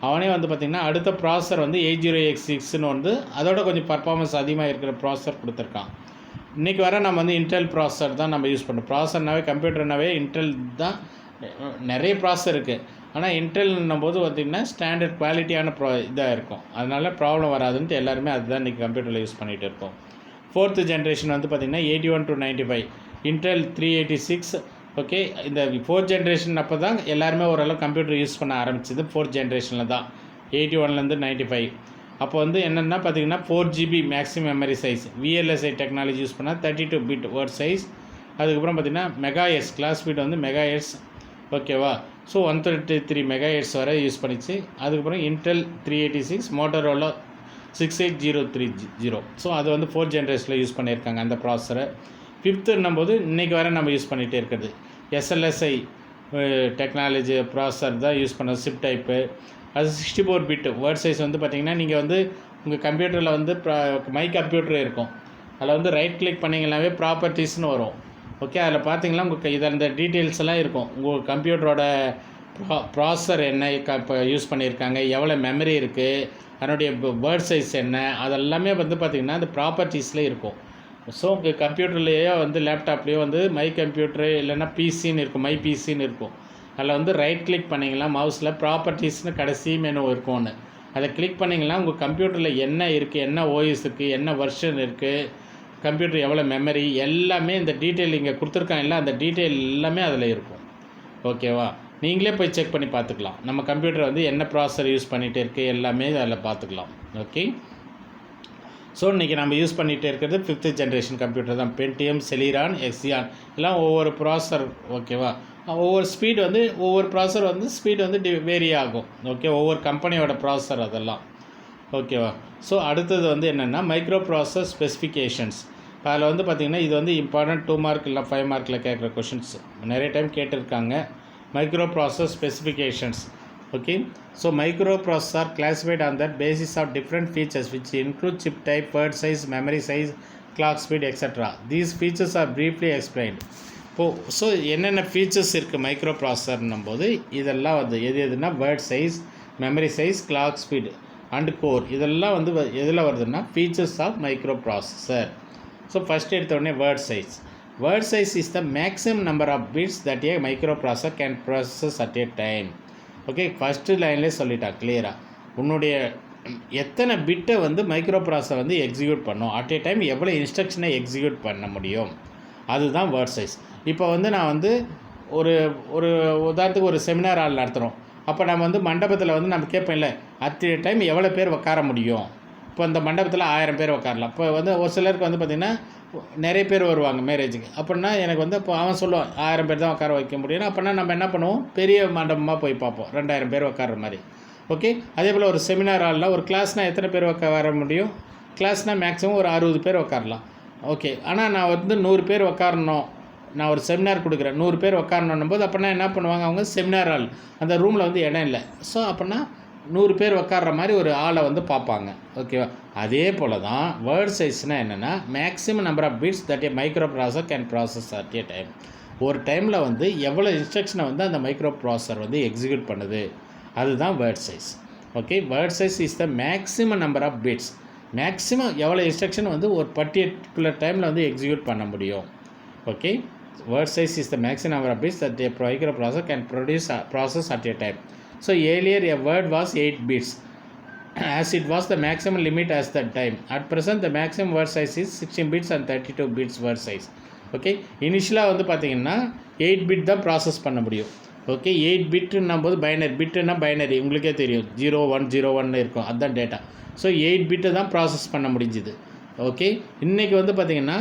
அவனே வந்து பார்த்திங்கன்னா அடுத்த ப்ராசஸர் வந்து 8086ன்னு வந்து அதோட கொஞ்சம் பர்ஃபார்மன்ஸ் அதிகமாக இருக்கிற ப்ராசஸர் கொடுத்துருக்கான். இன்றைக்கி வர நம்ம வந்து இன்டெல் ப்ராசஸர் தான் நம்ம யூஸ் பண்ணுறோம். ப்ராசஸர்னாவே கம்ப்யூட்டர்னாவே இன்டெல் தான். நிறைய ப்ராசஸர் இருக்குது, ஆனால் இன்டெல்னும் போது பார்த்திங்கன்னா ஸ்டாண்டர்ட் குவாலிட்டியான இதாக இருக்கும். அதனால் ப்ராப்ளம் வராதுன்ட்டு எல்லாருமே அதுதான் இன்றைக்கி கம்ப்யூட்டரில் யூஸ் பண்ணிகிட்டு இருக்கோம். 4th ஜென்ரேஷன் வந்து பார்த்திங்கன்னா 81 to 95 இன்டெல் 386. ஓகே, இந்த 4th ஜென்ரேஷன் அப்போ தான் எல்லாருமே ஓரளவு கம்ப்யூட்டர் யூஸ் பண்ண ஆரம்பிச்சது 4th ஜென்ரேஷனில் தான், 81லேருந்து 95. அப்போ வந்து என்னென்னா பார்த்திங்கன்னா 4GB maximum memory size, VLSI technology use பண்ணால் 32 பிட் வேர்ட் சைஸ். அதுக்கப்புறம் பார்த்திங்கன்னா மெகாஹெர்ட்ஸ், கிளாஸ் ஸ்பீட் வந்து மெகாஹெர்ட்ஸ். ஓகேவா? ஸோ 133 மெகாஹெர்ட்ஸ் வரை யூஸ் பண்ணிச்சு. அதுக்கப்புறம் இன்டெல் 386, மோட்டோரோலா 68030. ஸோ அது வந்து 4th ஜென்ரேஷனில் யூஸ் பண்ணியிருக்காங்க அந்த ப்ராசரை. 5th போது இன்றைக்கி வரை நம்ம யூஸ் பண்ணிகிட்டே இருக்கிறது SLSI டெக்னாலஜி ப்ராசர் தான் யூஸ் பண்ண சிப் டைப்பு. அது 64 பிட் வேர்ட் சைஸ் வந்து பார்த்திங்கன்னா நீங்கள் வந்து உங்கள் கம்ப்யூட்டரில் வந்து மை கம்ப்யூட்டர் இருக்கும், அதில் வந்து ரைட் கிளிக் பண்ணிங்கனாவே ப்ராப்பர்ட்டிஸ்னு வரும். ஓகே, அதில் பார்த்தீங்கன்னா உங்கள் இதில் இந்த டீட்டெயில்ஸ் எல்லாம் இருக்கும். உங்கள் கம்ப்யூட்டரோட ப்ராசர் என்ன இப்போ யூஸ் பண்ணியிருக்காங்க, எவ்வளோ மெமரி இருக்குது, அதனுடைய வேர்ட் சைஸ் என்ன, அதெல்லாமே வந்து பார்த்திங்கன்னா அந்த ப்ராப்பர்ட்டிஸில் இருக்கும். ஸோ உங்கள் கம்ப்யூட்டர்லேயோ வந்து லேப்டாப்லேயோ வந்து மை கம்ப்யூட்டரு இல்லைன்னா பிசின்னு இருக்கும், மை பிசின்னு இருக்கும். அதில் வந்து ரைட் கிளிக் பண்ணிங்கன்னா மவுஸில் ப்ராப்பர்ட்டிஸ்னு கடைசி மெனு இருக்கும் ஒன்று, அதை கிளிக் பண்ணிங்கன்னா உங்கள் கம்ப்யூட்டரில் என்ன இருக்குது, என்ன ஓஎஸ் இருக்குது, என்ன வெர்ஷன் இருக்குது, கம்ப்யூட்டர் எவ்வளோ மெமரி, எல்லாமே இந்த டீட்டெயில் இங்கே கொடுத்துருக்காங்கல்ல, அந்த டீட்டெயில் எல்லாமே அதில் இருக்கும். ஓகேவா? நீங்களே போய் செக் பண்ணி பார்த்துக்கலாம். நம்ம கம்ப்யூட்டர் வந்து என்ன ப்ராசர் யூஸ் பண்ணிகிட்டே இருக்குது எல்லாமே அதில் பார்த்துக்கலாம். ஓகே, ஸோ இன்றைக்கி நம்ம யூஸ் பண்ணிகிட்டே இருக்கிறது 5th ஜென்ரேஷன் கம்ப்யூட்டர் தான். பென்டிஎம், செலிரான், எக்ஸியான் எல்லாம் ஒவ்வொரு ப்ராசர். ஓகேவா? ஒவ்வொரு ஸ்பீட் வந்து ஒவ்வொரு ப்ராசர் வந்து ஸ்பீட் வந்து வேரி ஆகும். ஓகே, ஒவ்வொரு கம்பெனியோட ப்ராசர் அதெல்லாம். ஓகேவா? ஸோ அடுத்தது வந்து என்னென்னா மைக்ரோ ப்ராசர் ஸ்பெசிஃபிகேஷன்ஸ். அதில் வந்து பார்த்திங்கன்னா இது வந்து இம்பார்ட்டன்ட் 2 மார்க் இல்லை 5 மார்க்கில் கேட்குற கொஷின்ஸ், நிறைய டைம் கேட்டிருக்காங்க. மைக்ரோ ப்ராசர் specifications. Okay, so microprocessors are classified on the basis of different features which include chip type, word size, memory size, clock speed, etc. These features are briefly explained. So என்னென்ன features இருக்குது micro ப்ராசஸர்னும் போது இதெல்லாம் வந்து எதுனா word size, memory size, clock speed and core, இதெல்லாம் வந்து எதில் வருதுன்னா features of microprocessor. So first எடுத்தோடனே word size. Word size is the maximum number of bits that a microprocessor can process at a time. Okay, first லைன்லேயே சொல்லிட்டான் கிளியராக, உன்னுடைய எத்தனை பிட்டை வந்து மைக்ரோ ப்ராசஸர் வந்து எக்ஸிக்யூட் பண்ணும், அட் ஏ டைம் எவ்வளோ இன்ஸ்ட்ரக்ஷனை எக்ஸிக்யூட் பண்ண முடியும், அதுதான் வேர்ட் சைஸ். இப்போ வந்து நான் வந்து ஒரு உதாரணத்துக்கு ஒரு செமினார் ஆள் நடத்துகிறோம். அப்போ நம்ம வந்து மண்டபத்தில் வந்து நம்ம கேட்போம் இல்லை, அட் ஏ டைம் எவ்வளோ பேர் உட்கார முடியும். இப்போ இந்த மண்டபத்தில் 1000 பேர் உட்காரலாம். இப்போ வந்து ஒரு சிலருக்கு வந்து பார்த்திங்கன்னா நிறைய பேர் வருவாங்க மேரேஜுக்கு. அப்படின்னா எனக்கு வந்து இப்போ அவன் சொல்லுவான் 1000 பேர் தான் உட்கார வைக்க முடியும். அப்படின்னா நம்ம என்ன பண்ணுவோம், பெரிய மண்டபமாக போய் பார்ப்போம், 2000 பேர் உட்கார மாதிரி. ஓகே, அதே போல் ஒரு செமினார் ஆளில் ஒரு கிளாஸ்னால் எத்தனை பேர் வர முடியும், கிளாஸ்னால் மேக்ஸிமம் ஒரு 60 பேர் உட்காரலாம். ஓகே, ஆனால் நான் வந்து 100 பேர் உட்காரணும், நான் ஒரு செமினார் கொடுக்குறேன், 100 பேர் உட்காரணும் போது அப்படின்னா என்ன பண்ணுவாங்க, அவங்க செமினார் ஆள் அந்த ரூமில் வந்து இடம் இல்லை. ஸோ அப்படின்னா 100 பேர் உட்கார்ற மாதிரி ஒரு ஆளை வந்து பார்ப்பாங்க. ஓகேவா? அதே போல் தான் வேர்ட் சைஸ்னால் என்னென்னா maximum number of bits that a microprocessor can process at a time. ஒரு டைமில் வந்து எவ்வளோ இன்ஸ்ட்ரக்ஷனை வந்து அந்த மைக்ரோ ப்ராசஸர் வந்து எக்ஸிக்யூட் பண்ணுது, அதுதான் word size. Okay, word size is the maximum number of bits. Maximum எவ்வளோ இன்ஸ்ட்ரக்ஷன் வந்து ஒரு பர்டிகுலர் டைமில் வந்து எக்ஸிக்யூட் பண்ண முடியும். Okay, word size is the maximum number of bits that a microprocessor can process at a time. So earlier a word was 8 bits as it was the maximum limit at that time. At present the maximum word size is 16 bits and 32 bits word size. Okay, இனிஷியலாக வந்து பார்த்திங்கன்னா 8 bit தான் process பண்ண முடியும். Okay, 8 பிட்டுன்னும் போது binary, பிட்டுன்னா binary உங்களுக்கே தெரியும், 0101 இருக்கும், அதுதான் டேட்டா. ஸோ 8 பிட்டு தான் ப்ராசஸ் பண்ண முடிஞ்சுது. ஓகே, இன்றைக்கி வந்து பார்த்திங்கன்னா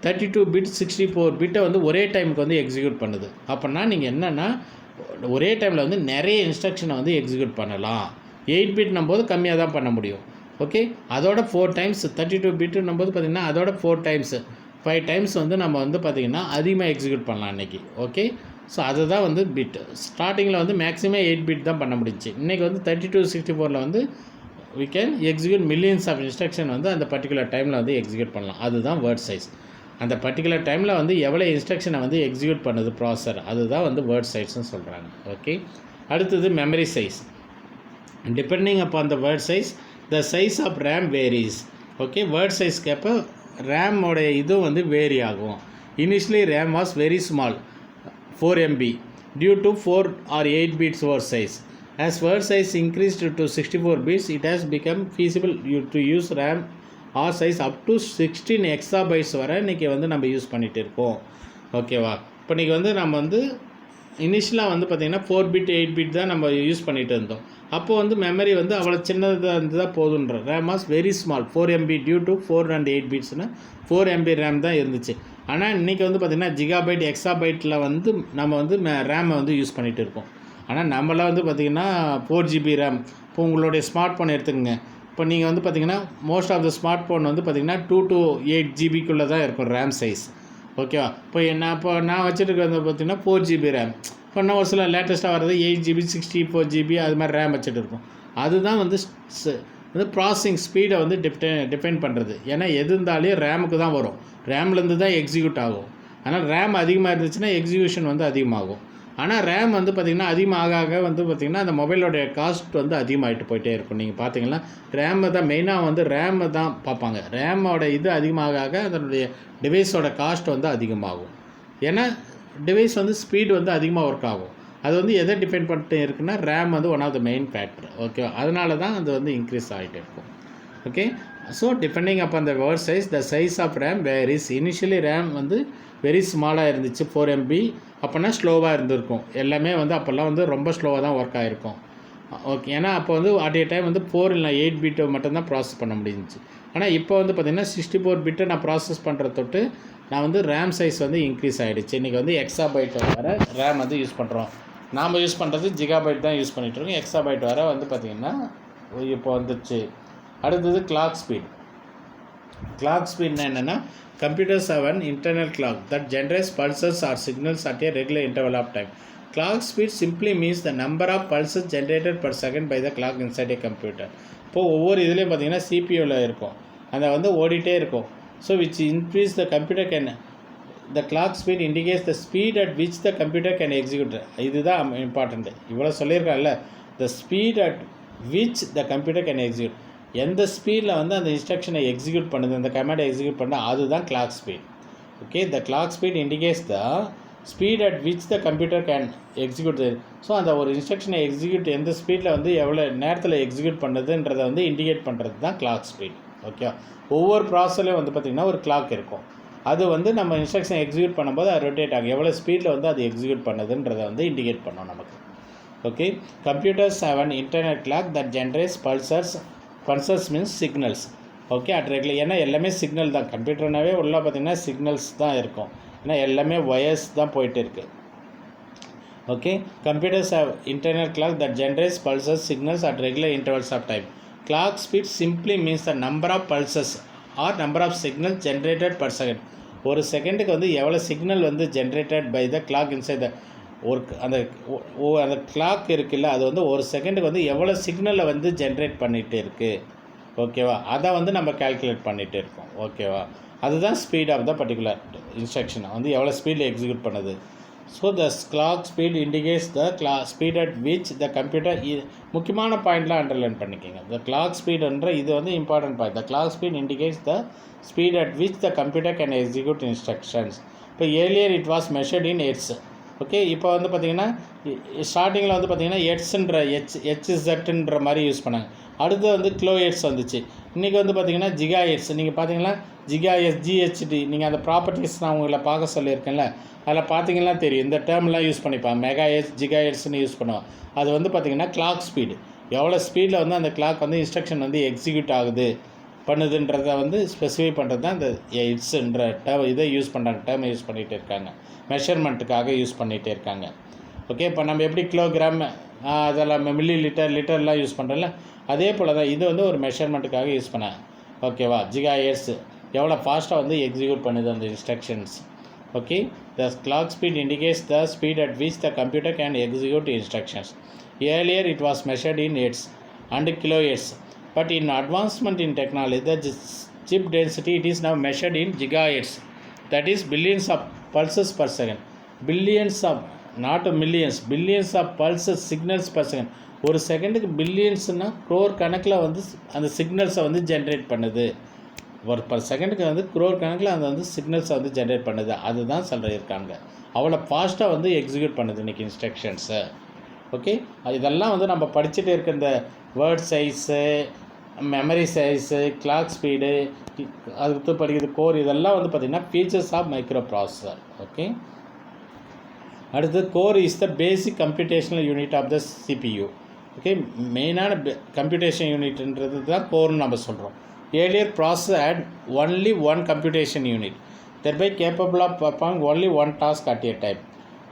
32 பிட் 64 பிட்டை வந்து ஒரே டைமுக்கு வந்து எக்ஸிக்யூட் பண்ணுது. அப்படின்னா நீங்கள் என்னென்னா ஒரே டைமில் வந்து நிறைய இன்ஸ்ட்ரக்ஷனை வந்து எக்ஸிக்யூட் பண்ணலாம். 8 பிட்னும் போது கம்மியாக தான் பண்ண முடியும். ஓகே, அதோட 4 டைம்ஸ் 32 பிட்டுன்னும் போது பார்த்திங்கன்னா அதோட 4 டைம்ஸ் 5 டைம்ஸ் வந்து நம்ம வந்து பார்த்திங்கன்னா அதிகமாக எக்ஸிக்யூட் பண்ணலாம் இன்றைக்கி. ஓகே, ஸோ அதுதான் வந்து பிட். ஸ்டார்டிங்கில் வந்து மேக்ஸிமம் 8 பிட் தான் பண்ண முடிஞ்சிச்சு. இன்றைக்கி வந்து 32 64 வந்து we can execute millions of instruction வந்து அந்த பர்டிகுலர் டைமில் வந்து எக்ஸிக்யூட் பண்ணலாம். அதுதான் வேர்ட் சைஸ். அந்த பர்டிகுலர் டைமில் வந்து எவ்வளோ இன்ஸ்ட்ரக்ஷனை வந்து எக்ஸிக்யூட் பண்ணுது ப்ராசஸர், அதுதான் வந்து வேர்ட் சைஸ்ன்னு சொல்கிறாங்க. ஓகே, அடுத்தது memory size. Depending upon the word size the size of RAM varies. Okay, word சைஸ்க்கு ரேமோடைய இதுவும் வந்து வேரி ஆகும். Initially RAM was very small 4 MB due to 4 or 8 bits word size. As word size increased to 64 bits, it has become feasible to use RAM or size up to 16 exabytes வரை இன்றைக்கி வந்து நம்ம use பண்ணிகிட்டு இருக்கோம். ஓகேவா? இப்போ இன்றைக்கி வந்து நம்ம வந்து இனிஷியலாக வந்து பார்த்திங்கன்னா 4 பிட் 8 பிட் தான் நம்ம யூஸ் பண்ணிகிட்டு இருந்தோம். அப்போது வந்து மெமரி வந்து அவ்வளோ சின்னதாக இருந்துதான் போதுன்ற. RAM was very small 4 MB due to 4 and 8 பிட்ஸ்னால் 4 MB ரேம் தான் இருந்துச்சு. ஆனால் இன்றைக்கி வந்து பார்த்திங்கன்னா ஜிகாபைட் எக்ஸாபைட்டில் வந்து நம்ம வந்து ரேமை வந்து யூஸ் பண்ணிகிட்டு இருக்கோம். ஆனால் நம்மளாம் வந்து பார்த்திங்கன்னா 4 GB ரேம். இப்போ உங்களுடைய ஸ்மார்ட் ஃபோன் எடுத்துக்கோங்க. இப்போ நீங்கள் வந்து பார்த்திங்கன்னா most of the smartphone வந்து பார்த்திங்கன்னா 2 to 8 GBக்குள்ளே தான் இருக்கும் ரேம் சைஸ். ஓகேவா? இப்போ நான் வச்சுருக்கிறது பார்த்திங்கன்னா 4 GB ரேம். இப்போ இன்னும் ஒரு சில லேட்டஸ்ட்டாக வர்றது 8 GB 64 GB அது மாதிரி ரேம் வச்சுட்டு இருக்கும். அதுதான் வந்து ப்ராசஸிங் ஸ்பீடை வந்து டிபெண்ட் பண்ணுறது. ஏன்னா எது இருந்தாலும் ரேமுக்கு தான் வரும், ரேம்லேருந்து தான் எக்ஸிக்யூட் ஆகும். ஆனால் ரேம் அதிகமாக இருந்துச்சுன்னா எக்ஸிக்யூஷன் வந்து அதிகமாகும். ஆனால் ரேம் வந்து பார்த்திங்கன்னா அதிகமாக வந்து பார்த்திங்கன்னா அந்த மொபைலோடைய காஸ்ட் வந்து அதிகமாகிட்டு போயிட்டே இருக்கும். நீங்கள் பார்த்தீங்கன்னா ரேமை தான் மெயினாக வந்து ரேமை தான் பார்ப்பாங்க. ரேமோட இது அதிகமாக அதனுடைய டிவைஸோட காஸ்ட் வந்து அதிகமாகும். ஏன்னா டிவைஸ் வந்து ஸ்பீடு வந்து அதிகமாக ஒர்க் ஆகும். அது வந்து எதை டிபெண்ட் பண்ணிட்டு இருக்குன்னா ரேம் வந்து one of the main factor. Okay, அதனால தான் அது வந்து இன்க்ரீஸ் ஆகிட்டே இருக்கும். Okay, so depending upon the word size the size of RAM varies. Initially RAM வந்து வெரி ஸ்மாலாக இருந்துச்சு 4 MB. அப்போனா ஸ்லோவாக இருந்திருக்கும். எல்லாமே வந்து அப்போல்லாம் வந்து ரொம்ப ஸ்லோவாக தான் ஒர்க் ஆகிருக்கும். ஓகே, ஏன்னா அப்போ வந்து அட் ஏ டைம் வந்து 4 இல்லை 8 பிட்டை மட்டும்தான் ப்ராசஸ் பண்ண முடிஞ்சிச்சு. ஆனால் இப்போ வந்து பார்த்திங்கன்னா 64 பிட்டை நான் ப்ராசஸ் பண்ணுற தொட்டு நான் வந்து ரேம் சைஸ் வந்து இன்க்ரீஸ் ஆகிடுச்சு. இன்றைக்கி வந்து எக்ஸாபைட் வர ரேம் வந்து யூஸ் பண்ணுறோம். நாம் யூஸ் பண்ணுறது ஜிகாபைட் தான் யூஸ் பண்ணிகிட்ருக்கோம். எக்ஸாபைட் வர வந்து பார்த்திங்கன்னா இப்போ வந்துச்சு. அடுத்தது கிளாக் ஸ்பீட். கிளாக் ஸ்பீட்னா என்னென்னா computers have an internal clock that generates pulses or signals at a regular interval of time. Clock speed simply means the number of pulses generated per second by the clock inside a computer. இப்போது ஒவ்வொரு இதுலேயும் பார்த்திங்கன்னா சிபியூவில் இருக்கும், அதை வந்து ஓடிட்டே இருக்கும். So which increase the computer can the clock speed indicates the speed at which the computer can execute. இதுதான் இம்பார்ட்டண்ட். இவ்வளோ சொல்லியிருக்காங்கல்ல, the speed at which the computer can execute. எந்த ஸ்பீடில் வந்து அந்த இன்ஸ்ட்ரக்ஷனை எக்ஸிக்யூட் பண்ணுது, அந்த கமாண்டை எக்ஸிக்யூட் பண்ண அதுதான் clock speed. Okay, the clock speed indicates the speed at which the computer can execute. So அந்த ஒரு இன்ஸ்ட்ரக்ஷனை எக்ஸிக்யூட் எந்த ஸ்பீடில் வந்து எவ்வளோ நேரத்தில் எக்ஸிக்யூட் பண்ணுறதுன்றதை வந்து இண்டிகேட் பண்ணுறது தான் கிளாக் ஸ்பீட். ஓகே, ஒவ்வொரு ப்ராசஸ்லேயும் வந்து பார்த்திங்கன்னா ஒரு கிளாக் இருக்கும். அது வந்து நம்ம இன்ஸ்ட்ரக்ஷன் எக்ஸிக்யூட் பண்ணும்போது அது ரொட்டேட் ஆகும். எவ்வளோ ஸ்பீடில் வந்து அது எக்ஸிக்யூட் பண்ணுதுன்றதை வந்து இண்டிகேட் பண்ணோம் நமக்கு. Okay, computers have an internal clock that generates pulsars means signals. Okay, at regular. ஏன்னா எல்லாமே சிக்னல் தான். கம்ப்யூட்டர்னாவே உள்ள பார்த்திங்கன்னா சிக்னல்ஸ் தான் இருக்கும். ஏன்னா எல்லாமே ஒயர்ஸ் தான் போயிட்டு இருக்குது. Okay, computers have internal clock that generates pulses signals at regular intervals of time. Clock speed simply means the number of pulses or number of signal generated per second. ஒரு செகண்டுக்கு வந்து எவ்வளோ சிக்னல் வந்து generated by the clock inside the ஒரு அந்த clock இருக்குல்ல, அது வந்து ஒரு செகண்டுக்கு வந்து எவ்வளோ சிக்னலை வந்து ஜென்ரேட் பண்ணிகிட்டு இருக்குது. ஓகேவா? அதை வந்து நம்ம கால்குலேட் பண்ணிகிட்டு இருக்கோம். ஓகேவா? அதுதான் ஸ்பீட் ஆஃப் த பர்டிகுலர் இன்ஸ்ட்ரக்ஷனை வந்து எவ்வளோ ஸ்பீடில் எக்ஸிக்யூட் பண்ணுது. So the clock speed indicates the speed at which the computer. முக்கியமான பாயிண்ட்லாம் அண்டர்லைன் பண்ணிக்கோங்க. த கிளாக் ஸ்பீடுன்ற இது வந்து important point. The clock speed indicates the speed at which the computer can execute instructions. இப்போ earlier it was measured in hertz. Okay, இப்போ வந்து பார்த்திங்கன்னா ஸ்டார்டிங்கில் வந்து பார்த்திங்கன்னா ஹெச்இசட்ன்ற மாதிரி யூஸ் பண்ணாங்க. அடுத்து வந்து கிலோ ஹெர்ட்ஸ் வந்துச்சு. இன்றைக்கி வந்து பார்த்திங்கன்னா ஜிகா ஹெர்ட்ஸ். நீங்கள் பார்த்தீங்கன்னா ஜிகா ஜிஹெச்டி. நீங்கள் அந்த ப்ராப்பர்ட்டிஸ் நான் உங்களை பார்க்க சொல்லியிருக்கேன்ல, அதில் பார்த்தீங்கன்னா தெரியும். இந்த டேர்ம்லாம் யூஸ் பண்ணிப்பாங்க. மெகா ஹெர்ட்ஸ் ஜிகா ஹெர்ட்ஸ்னு யூஸ் பண்ணுவோம். அது வந்து பார்த்திங்கன்னா கிளாக் ஸ்பீடு. எவ்வளோ ஸ்பீடில் வந்து அந்த கிளாக் வந்து இன்ஸ்ட்ரக்ஷன் வந்து எக்ஸிக்யூட் ஆகுது பண்ணுதுன்றதை வந்து ஸ்பெசிஃபை பண்ணுறது தான் இந்த ஹெர்ட்ஸ்ன்ற இதை யூஸ் பண்ணுறாங்க. டேர்மை யூஸ் பண்ணிகிட்டு இருக்காங்க, மெஷர்மெண்ட்டுக்காக யூஸ் பண்ணிகிட்டே இருக்காங்க. ஓகே, இப்போ நம்ம எப்படி கிலோகிராம் அதெல்லாம் மில்லி லிட்டர்லாம் யூஸ் பண்ணுறோம்ல, அதே போல் தான் இது வந்து ஒரு மெஷர்மெண்ட்டுக்காக யூஸ் பண்ணேன். ஓகேவா? ஜிகா ஹெர்ட்ஸ் எவ்வளோ ஃபாஸ்ட்டாக வந்து எக்ஸிக்யூட் பண்ணுது அந்த instructions. Okay, the clock speed indicates the speed at which the computer can execute instructions. Earlier it was measured in hertz and kilo hertz. But in advancement in technology, the chip density, it is now measured in gigahertz. That is billions of pulses per second. Billions of, not millions, billions of pulses, signals per second. ஒரு செகண்டுக்கு பில்லியன்ஸ்னால் க்ரோர் கணக்கில் வந்து அந்த சிக்னல்ஸை வந்து generate பண்ணுது. ஒரு per செகண்டுக்கு வந்து க்ரோர் கணக்கில் அந்த வந்து சிக்னல்ஸை வந்து ஜென்ரேட் பண்ணுது. அதுதான் சொல்லியிருக்காங்க. அவ்வளோ ஃபாஸ்ட்டாக வந்து எக்ஸிக்யூட் பண்ணுது இன்றைக்கி இன்ஸ்ட்ரக்ஷன்ஸை. ஓகே, இதெல்லாம் வந்து நம்ம படிச்சுட்டு இருக்க இந்த word size memory size, clock speed, அடுத்து படிக்கிறது கோர், இதெல்லாம் வந்து பார்த்திங்கன்னா features of microprocessor. Okay, அடுத்து core is the basic computational unit of the CPU. Okay, மெயினான கம்ப்யூட்டேஷன் யூனிட்ன்றது தான் கோர்னு நம்ம சொல்கிறோம். Earlier processor had only one computation unit, thereby capable of performing only one task at a time.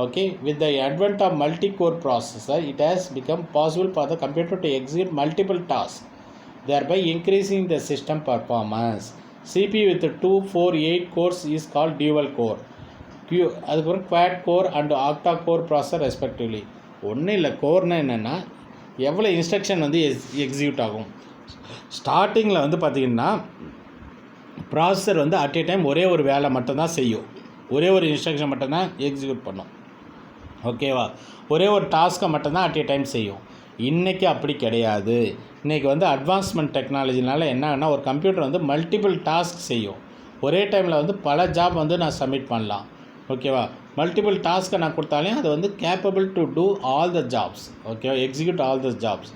Okay, with the advent of multi-core processor, it has become possible for the computer to execute multiple tasks, thereby increasing the system performance. CPU with 2, 4, 8 cores is called dual core. அதுக்கப்புறம் quad core and ஆக்டா core processor respectively. ஒன்றும் இல்லை, கோர்னால் என்னென்னா எவ்வளோ instruction வந்து execute ஆகும். ஸ்டார்டிங்கில் வந்து பார்த்திங்கன்னா ப்ராசஸர் வந்து அட் ஏ டைம் ஒரே ஒரு வேலை மட்டும்தான் செய்யும், ஒரே ஒரு இன்ஸ்ட்ரக்ஷன் மட்டும்தான் எக்ஸிக்யூட் பண்ணும். ஓகேவா, ஒரே ஒரு டாஸ்க்கை மட்டும்தான் அட் ஏ டைம் செய்யும். இன்றைக்கி அப்படி கிடையாது. இன்றைக்கி வந்து அட்வான்ஸ்மெண்ட் டெக்னாலஜினால என்னன்னா ஒரு கம்ப்யூட்டர் வந்து மல்டிபிள் டாஸ்க் செய்யும். ஒரே டைமில் வந்து பல ஜாப் வந்து நான் சப்மிட் பண்ணலாம். ஓகேவா, மல்டிபிள் டாஸ்க்கை நான் கொடுத்தாலே அது வந்து capable to do all the jobs. ஓகேவா, எக்ஸிக்யூட் ஆல் த ஜாப்ஸ்.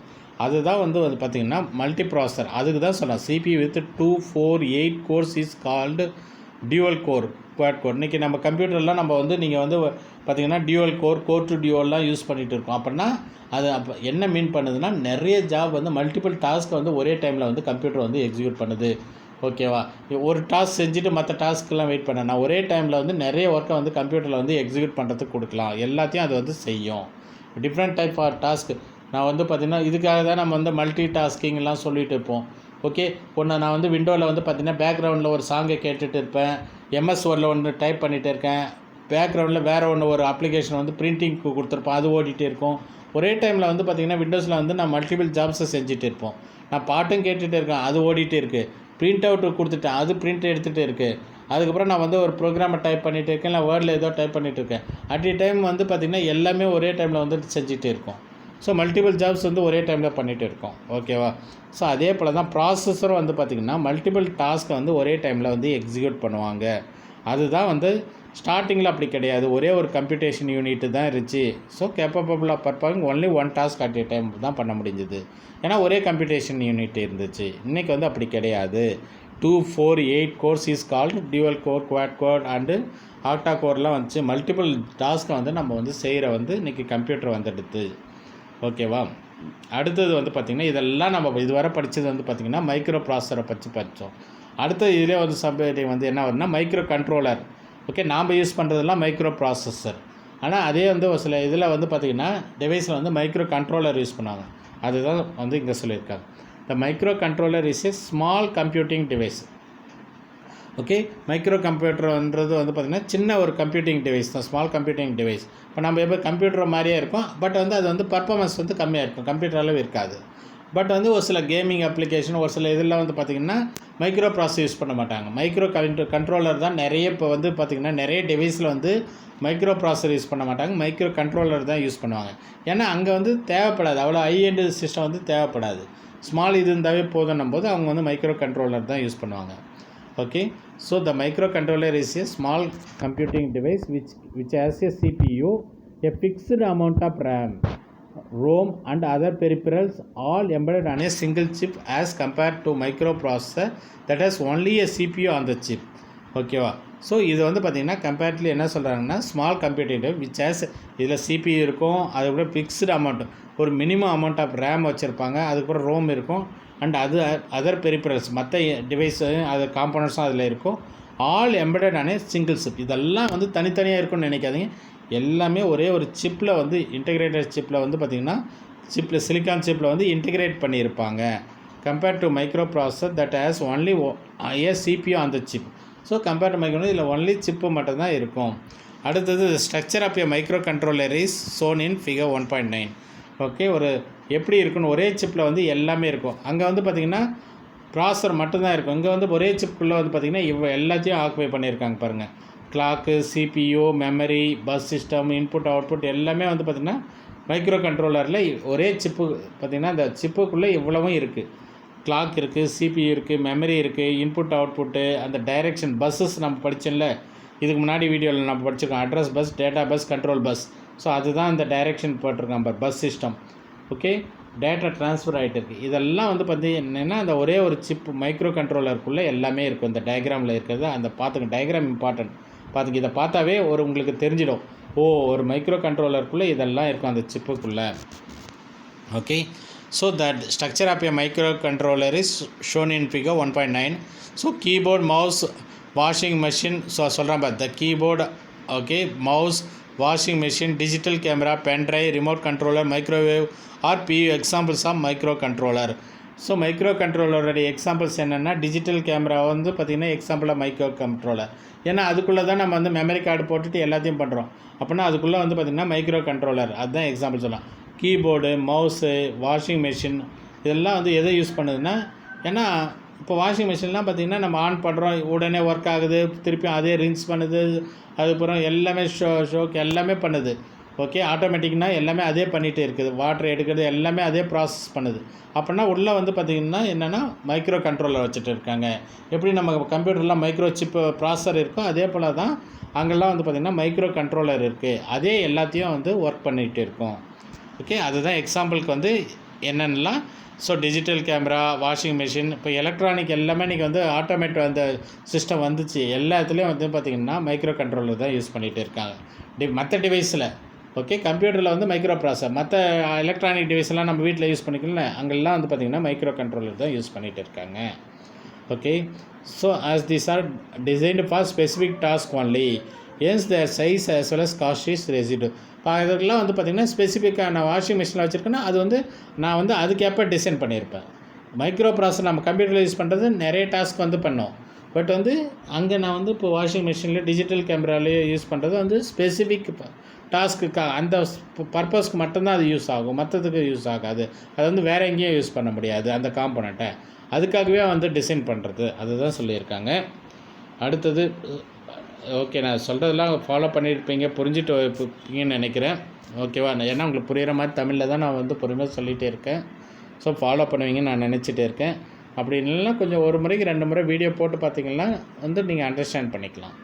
அதுதான் வந்து பார்த்திங்கன்னா மல்டி ப்ராசஸர். அதுக்கு தான் சொன்னேன் CPU with 2, 4, 8 cores is called dual core, quad core. இன்றைக்கி நம்ம கம்ப்யூட்டர்லாம் நம்ம வந்து நீங்கள் வந்து பார்த்திங்கன்னா டியூவல் கோர், கோர் டு டியூவல்லாம் யூஸ் பண்ணிகிட்டு இருக்கோம். அப்படின்னா அது அப்போ என்ன மீன் பண்ணுதுன்னா நிறைய ஜாப் வந்து மல்டிபிள் டாஸ்க்கை வந்து ஒரே டைமில் வந்து கம்ப்யூட்டர் வந்து எக்ஸிக்யூட் பண்ணுது. ஓகேவா, ஒரு டாஸ்க் செஞ்சுட்டு மற்ற டாஸ்க்கெலாம் வெயிட் பண்ண, நான் ஒரே டைமில் வந்து நிறைய ஒர்க்கை வந்து கம்ப்யூட்டரில் வந்து எக்ஸிக்யூட் பண்ணுறதுக்கு கொடுக்கலாம். எல்லாத்தையும் அது வந்து செய்யும். Different type of task. நான் வந்து பார்த்திங்கன்னா இதுக்காக தான் நம்ம வந்து மல்டி டாஸ்கிங்லாம் சொல்லிட்டு இருப்போம். ஓகே, ஒன்று நான் வந்து விண்டோவில் வந்து பார்த்திங்கன்னா பேக்ரவுண்டில் ஒரு சாங்கை கேட்டுட்டு இருப்பேன், MS Wordல ஒன்று டைப் பண்ணிகிட்டு இருக்கேன், பேக்ரவுண்டில் வேறு ஒன்று ஒரு அப்ளிகேஷன் வந்து பிரிண்டிங்க்கு கொடுத்துருப்போம், அது ஓடிட்டே இருக்கும். ஒரே டைமில் வந்து பார்த்திங்கன்னா விண்டோஸில் வந்து நான் மல்டிபிள் ஜாப்ஸை செஞ்சுட்டு இருப்போம். நான் பாட்டும் கேட்டுகிட்டு இருக்கேன், அது ஓடிட்டே இருக்குது. பிரிண்ட் அவுட்டு கொடுத்துட்டேன், அது பிரிண்ட் எடுத்துகிட்டு இருக்குது. அதுக்கப்புறம் நான் வந்து ஒரு ப்ரோக்ராமை டைப் பண்ணிகிட்டு இருக்கேன், இல்லை வேர்டில் ஏதோ டைப் பண்ணிகிட்டு இருக்கேன். அட் எ டைம் வந்து பார்த்திங்கன்னா எல்லாமே ஒரே டைமில் வந்து செஞ்சுட்டே இருக்கும். ஸோ மல்டிபிள் ஜாப்ஸ் வந்து ஒரே டைமில் பண்ணிகிட்டு இருக்கோம். ஓகேவா, ஸோ அதே போல் தான் ப்ராசஸரும் வந்து பார்த்திங்கன்னா மல்டிபிள் டாஸ்க்கை வந்து ஒரே டைமில் வந்து எக்ஸிக்யூட் பண்ணுவாங்க. அதுதான் வந்து ஸ்டார்டிங்கில் அப்படி கிடையாது, ஒரே ஒரு கம்ப்யூட்டேஷன் யூனிட்டு தான் இருந்துச்சு. So capable of performing only one task at a time தான் பண்ண முடிஞ்சுது, ஏன்னா ஒரே கம்ப்யூட்டேஷன் யூனிட் இருந்துச்சு. இன்றைக்கி வந்து அப்படி கிடையாது. 2, 4, 8 cores is called dual core, quad core and octa கோர்லாம் வந்துச்சு. மல்டிபிள் டாஸ்க்கை வந்து நம்ம வந்து செய்கிற வந்து இன்றைக்கி கம்ப்யூட்டர் வந்துடுது. ஓகேவா, அடுத்தது வந்து பார்த்திங்கன்னா இதெல்லாம் நம்ம இதுவரை படித்தது வந்து பார்த்திங்கன்னா மைக்ரோ ப்ராசஸரை பற்றி படித்தோம். அடுத்தது இதிலே வந்து சப்ஹெட்டிங் வந்து என்ன வருதுன்னா மைக்ரோ கண்ட்ரோலர். ஓகே, நாம் யூஸ் பண்ணுறதெல்லாம் மைக்ரோ ப்ராசஸர். ஆனால் அதே வந்து ஒரு சில இதில் வந்து பார்த்திங்கன்னா டிவைஸில் வந்து மைக்ரோ கண்ட்ரோலர் யூஸ் பண்ணுவாங்க. அதுதான் வந்து இங்கே சொல்லியிருக்காங்க. The microcontroller is a small computing device. Okay, micro கம்ப்யூட்டர்ன்றது வந்து பார்த்திங்கன்னா சின்ன ஒரு கம்ப்யூட்டிங் டிவைஸ் தான், ஸ்மால் கம்ப்யூட்டிங் டிவைஸ். இப்போ நம்ம எப்போ கம்ப்யூட்டர் மாதிரியே இருக்கும், பட் வந்து அது வந்து பர்ஃபார்மன்ஸ் வந்து கம்மியாக இருக்கும், கம்ப்யூட்டர் அளவு இருக்காது. பட் வந்து ஒரு சில கேமிங் அப்ளிகேஷன், ஒரு சில இதில் வந்து பார்த்திங்கன்னா மைக்ரோ ப்ராசஸ் யூஸ் பண்ண மாட்டாங்க. மைக்ரோ கண்ட்ரோலர் தான் நிறைய இப்போ வந்து பார்த்திங்கன்னா நிறைய டிவைஸில் வந்து மைக்ரோ ப்ராசஸர் யூஸ் பண்ண மாட்டாங்க, மைக்ரோ கண்ட்ரோலர் தான் யூஸ் பண்ணுவாங்க. ஏன்னா அங்கே வந்து தேவைப்படாது, அவ்வளோ ஹை எண்ட் சிஸ்டம் வந்து தேவைப்படாது. ஸ்மால் இது இருந்தாவே போதுன்னும் போது அவங்க வந்து மைக்ரோ கண்ட்ரோலர் தான் யூஸ் பண்ணுவாங்க. Okay, so the microcontroller is a small computing device which has a CPU, a fixed amount of RAM, ROM and other peripherals all embedded on a single chip as compared to microprocessor that has only a CPU on the chip. ஓகேவா, so இது வந்து பார்த்திங்கன்னா comparatively என்ன சொல்கிறாங்கன்னா small computing device which has, இதில் CPU இருக்கும், அதுக்கப்புறம் fixed amount, ஒரு மினிமம் அமௌண்ட் ஆஃப் ரேம் வச்சுருப்பாங்க, அதுக்கப்புறம் ரோம் இருக்கும் அண்ட் அதர் பெரிஃபரல்ஸ், மற்ற டிவைஸு அது காம்போனன்ட்ஸும் அதில் இருக்கும். ஆல் எம்பெடட் ஆன சிங்கிள் சிப். இதெல்லாம் வந்து தனித்தனியாக இருக்கும்னு நினைக்காதீங்க, எல்லாமே ஒரே ஒரு சிப்பில் வந்து இன்டெகிரேட்டட் சிப்பில் வந்து பார்த்திங்கன்னா சிப்பில் சிலிக்கான் சிப்பில் வந்து இன்டெகிரேட் பண்ணியிருப்பாங்க. Compared to microprocessor that has only a CPU on the chip. So compared to micro இதில் ஒன்லி சிப்பு மட்டும்தான் இருக்கும். அடுத்தது structure of a microcontroller is shown in figure 1.9. Okay, ஒரு எப்படி இருக்குன்னு ஒரே சிப்பில் வந்து எல்லாமே இருக்கும். அங்கே வந்து பார்த்திங்கன்னா ப்ராசஸர் மட்டும்தான் இருக்கும். இங்கே வந்து ஒரே சிப்புக்குள்ளே வந்து பார்த்திங்கன்னா எல்லாத்தையும் ஆக்குபை பண்ணியிருக்காங்க பாருங்கள். Clock, CPU, memory, bus system, input output எல்லாமே வந்து பார்த்திங்கன்னா மைக்ரோ கண்ட்ரோலரில் ஒரே சிப்பு பார்த்திங்கன்னா அந்த சிப்புக்குள்ளே இவ்வளவும் இருக்குது. கிளாக் இருக்குது, CPU இருக்குது, மெமரி இருக்குது, இன்புட் அவுட்புட்டு, அந்த டைரெக்ஷன் பஸ்ஸஸ் நம்ம படித்தோம்ல இதுக்கு முன்னாடி வீடியோவில் நம்ம படிச்சிருக்கோம், address bus, data bus, control bus. So அதுதான் இந்த டைரெக்ஷன் போட்டிருக்கான் bus system. Okay, data transfer ஆகிட்டு இருக்குது. இதெல்லாம் வந்து பார்த்தீங்கன்னா அந்த ஒரே ஒரு சிப் மைக்ரோ கண்ட்ரோலருக்குள்ளே எல்லாமே இருக்கும். இந்த டயக்ராமில் இருக்கிறது அந்த பார்த்துங்க, டயக்ராம் இம்பார்ட்டன்ட் பார்த்துங்க. இதை பார்த்தாவே உங்களுக்கு தெரிஞ்சிடும், ஒரு மைக்ரோ கண்ட்ரோலருக்குள்ளே இதெல்லாம் இருக்கும் அந்த சிப்புக்குள்ளே. Okay, so that structure of a microcontroller is shown in figure 1.9. So keyboard, mouse, washing machine. So சொல்கிறேன் பார், the keyboard, okay, mouse, washing machine, digital camera, pen drive, remote controller, microwave are PU examples of microcontroller. So micro கண்ட்ரோலருடைய examples என்னென்னா, digital camera வந்து பார்த்திங்கன்னா எக்ஸாம்பிளாக micro controller. ஏன்னா அதுக்குள்ளே தான் நம்ம வந்து மெமரி கார்டு போட்டுட்டு எல்லாத்தையும் பண்ணுறோம். அப்படின்னா அதுக்குள்ளே வந்து பார்த்திங்கன்னா மைக்ரோ கண்ட்ரோலர், அதுதான் எக்ஸாம்பிள் சொல்லலாம். கீபோர்டு, மவுஸு, வாஷிங் மிஷின் இதெல்லாம் வந்து எதை யூஸ் பண்ணுதுன்னா, ஏன்னா இப்போ வாஷிங் மிஷின்லாம் பார்த்திங்கன்னா நம்ம ஆன் பண்ணுறோம், உடனே ஒர்க் ஆகுது, திருப்பியும் அதே ரின்ஸ் பண்ணுது, அதுக்கப்புறம் எல்லாமே ஷோக்கு எல்லாமே பண்ணுது. ஓகே, ஆட்டோமேட்டிக்னா எல்லாமே அதே பண்ணிகிட்டே இருக்குது, வாட்டர் எடுக்கிறது எல்லாமே அதே ப்ராசஸ் பண்ணுது. அப்படின்னா உள்ளே வந்து பார்த்திங்கன்னா என்னென்னா மைக்ரோ கண்ட்ரோலர் வச்சுட்டு இருக்காங்க. எப்படி நம்ம கம்ப்யூட்டர்லாம் மைக்ரோ சிப்பு ப்ராசஸர் இருக்கோ அதே போல் தான் அங்கெல்லாம் வந்து பார்த்திங்கன்னா மைக்ரோ கண்ட்ரோலர் இருக்குது. அதே எல்லாத்தையும் வந்து ஒர்க் பண்ணிகிட்டு இருக்கும். ஓகே, அதுதான் எக்ஸாம்பிளுக்கு வந்து என்னென்னலாம். So digital camera, washing machine, இப்போ எலக்ட்ரானிக் எல்லாமே இன்றைக்கி வந்து ஆட்டோமேட் அந்த சிஸ்டம் வந்துச்சு. எல்லாத்துலேயும் வந்து பார்த்திங்கன்னா மைக்ரோ கண்ட்ரோலர் தான் யூஸ் பண்ணிகிட்டு இருக்காங்க. மற்ற டிவைஸில் ஓகே, கம்ப்யூட்டரில் வந்து மைக்ரோ ப்ராசஸர், மற்ற எலக்ட்ரானிக் டிவைஸ்லாம் நம்ம வீட்டில் யூஸ் பண்ணிக்கல, அங்கெல்லாம் வந்து பார்த்திங்கன்னா மைக்ரோ கண்ட்ரோலர் தான் யூஸ் பண்ணிகிட்டு இருக்காங்க. Okay, so as these are designed for specific task only, hence there size as well as cost is reside. இப்போ அதுக்கெல்லாம் வந்து பார்த்திங்கன்னா ஸ்பெசிஃபிக்காக நான் வாஷிங் மிஷினில் வச்சுருக்கேன்னா அது வந்து நான் வந்து அதுக்கேற்ப டிசைன் பண்ணியிருப்பேன். மைக்ரோ ப்ராசஸர் நம்ம கம்ப்யூட்டரில் யூஸ் பண்ணுறது நிறைய டாஸ்க் வந்து பண்ணோம். பட் வந்து அங்கே நான் வந்து இப்போ வாஷிங் மிஷினில், டிஜிட்டல் கேமராலேயே யூஸ் பண்ணுறது வந்து ஸ்பெசிஃபிக் டாஸ்க்குக்காக, அந்த பர்பஸ்க்கு மட்டும்தான் அது யூஸ் ஆகும், மற்றதுக்கு யூஸ் ஆகாது. அது வந்து வேறு எங்கேயும் யூஸ் பண்ண முடியாது அந்த காம்போனண்ட்டை. அதுக்காகவே வந்து டிசைன் பண்ணுறது, அதுதான் சொல்லியிருக்காங்க. அடுத்தது ஓகே, நான் சொல்கிறதெல்லாம் ஃபாலோ பண்ணியிருப்பீங்க, புரிஞ்சுட்டு இருப்பீங்கன்னு நினைக்கிறேன். ஓகேவா, ஏன்னா உங்களுக்கு புரிகிற மாதிரி தமிழில் தான் நான் வந்து பொறுமையாக சொல்லிகிட்டே இருக்கேன். ஸோ ஃபாலோ பண்ணுவீங்கன்னு நான் நினச்சிட்டே இருக்கேன். அப்படி இல்லைன்னா கொஞ்சம் ஒரு முறைக்கு 2 முறை வீடியோ போட்டு பார்த்தீங்கன்னா வந்து நீங்கள் அண்டர்ஸ்டாண்ட் பண்ணிக்கலாம்.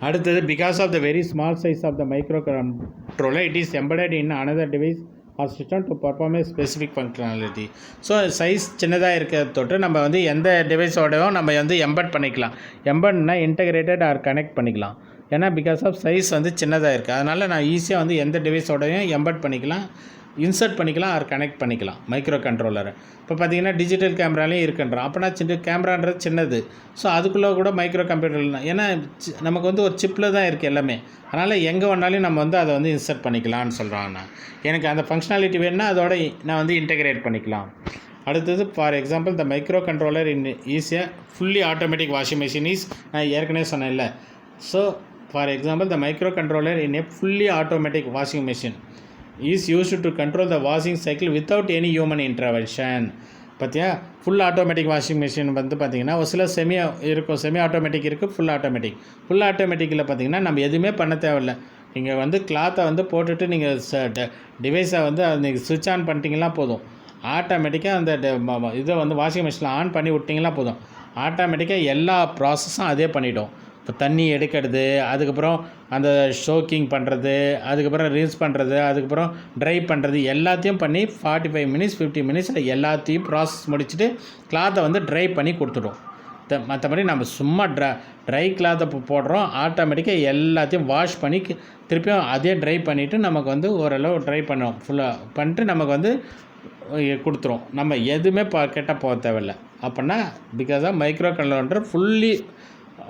அடுத்தது, because of the very small size of the microcontroller it is embedded in another device or system to perform a specific functionality. So size சின்னதாக இருக்கிறத தொட்டு நம்ம வந்து எந்த டிவைஸோடையும் நம்ம வந்து எம்பெட் பண்ணிக்கலாம். எம்பெட்னா இன்டகிரேட்டட் ஆர் கனெக்ட் பண்ணிக்கலாம். ஏன்னா பிகாஸ் ஆஃப் சைஸ் வந்து சின்னதாக இருக்குது, அதனால் நான் ஈஸியாக வந்து எந்த டிவைஸோடையும் எம்பெட் பண்ணிக்கலாம், இன்சர்ட் பண்ணிக்கலாம் ஆர் கனெக்ட் பண்ணிக்கலாம் மைக்ரோ கண்ட்ரோலரை. இப்போ பார்த்திங்கன்னா டிஜிட்டல் கேமராலையும் இருக்குன்றோம். அப்போனா கேமரான்றது சின்னது. ஸோ அதுக்குள்ளே கூட மைக்ரோ கம்ப்யூட்டர் தான், ஏன்னா நமக்கு வந்து ஒரு சிப்பில் தான் இருக்குது எல்லாமே. அதனால் எங்கே வேணாலும் நம்ம வந்து அதை வந்து இன்சர்ட் பண்ணிக்கலாம்னு சொல்கிறான். நான் எனக்கு அந்த ஃபங்க்ஷனாலிட்டி வேணுன்னா அதோட நான் வந்து இன்டகிரேட் பண்ணிக்கலாம். அடுத்தது, for example the microcontroller in ஈஸியாக fully automatic washing machine is, நான் ஏற்கனவே சொன்னேன்ல. So for example the microcontroller in a fully automatic washing machine is used to control the washing cycle without any human intervention. பார்த்தியா, full automatic washing machine வந்து பார்த்திங்கன்னா ஒரு சில semi automatic இருக்குது, full ஆட்டோமேட்டிக்கில் பார்த்திங்கன்னா நம்ம எதுவுமே பண்ண தேவையில்லை. நீங்கள் வந்து கிளாத்தை வந்து போட்டுட்டு நீங்கள் டிவைஸை வந்து நீங்கள் ஸ்விட்ச் ஆன் பண்ணிட்டீங்கன்னா போதும், ஆட்டோமேட்டிக்காக அந்த இதை வந்து வாஷிங் மிஷினில் ஆன் பண்ணி விட்டிங்கன்னா போதும், ஆட்டோமேட்டிக்காக எல்லா ப்ராசஸும் அதே பண்ணிவிடும். இப்போ தண்ணி எடுக்கிறது, அதுக்கப்புறம் அந்த ஷோக்கிங் பண்ணுறது, அதுக்கப்புறம் ரின்ஸ் பண்ணுறது, அதுக்கப்புறம் ட்ரை பண்ணுறது எல்லாத்தையும் பண்ணி 45 மினிட்ஸ் 50 மினிட்ஸில் எல்லாத்தையும் ப்ராசஸ் முடிச்சுட்டு கிளாத்தை வந்து ட்ரை பண்ணி கொடுத்துடும். மற்றபடி நம்ம சும்மா ட்ரை கிளாத்தை போடுறோம், ஆட்டோமேட்டிக்காக எல்லாத்தையும் வாஷ் பண்ணி திருப்பியும் அதே ட்ரை பண்ணிவிட்டு நமக்கு வந்து ஓரளவு ட்ரை பண்ணுவோம், ஃபுல்லாக பண்ணிட்டு நமக்கு வந்து கொடுத்துரும். நம்ம எதுவுமே கெட்ட போக தேவையில்லை. அப்படின்னா because of microcontroller fully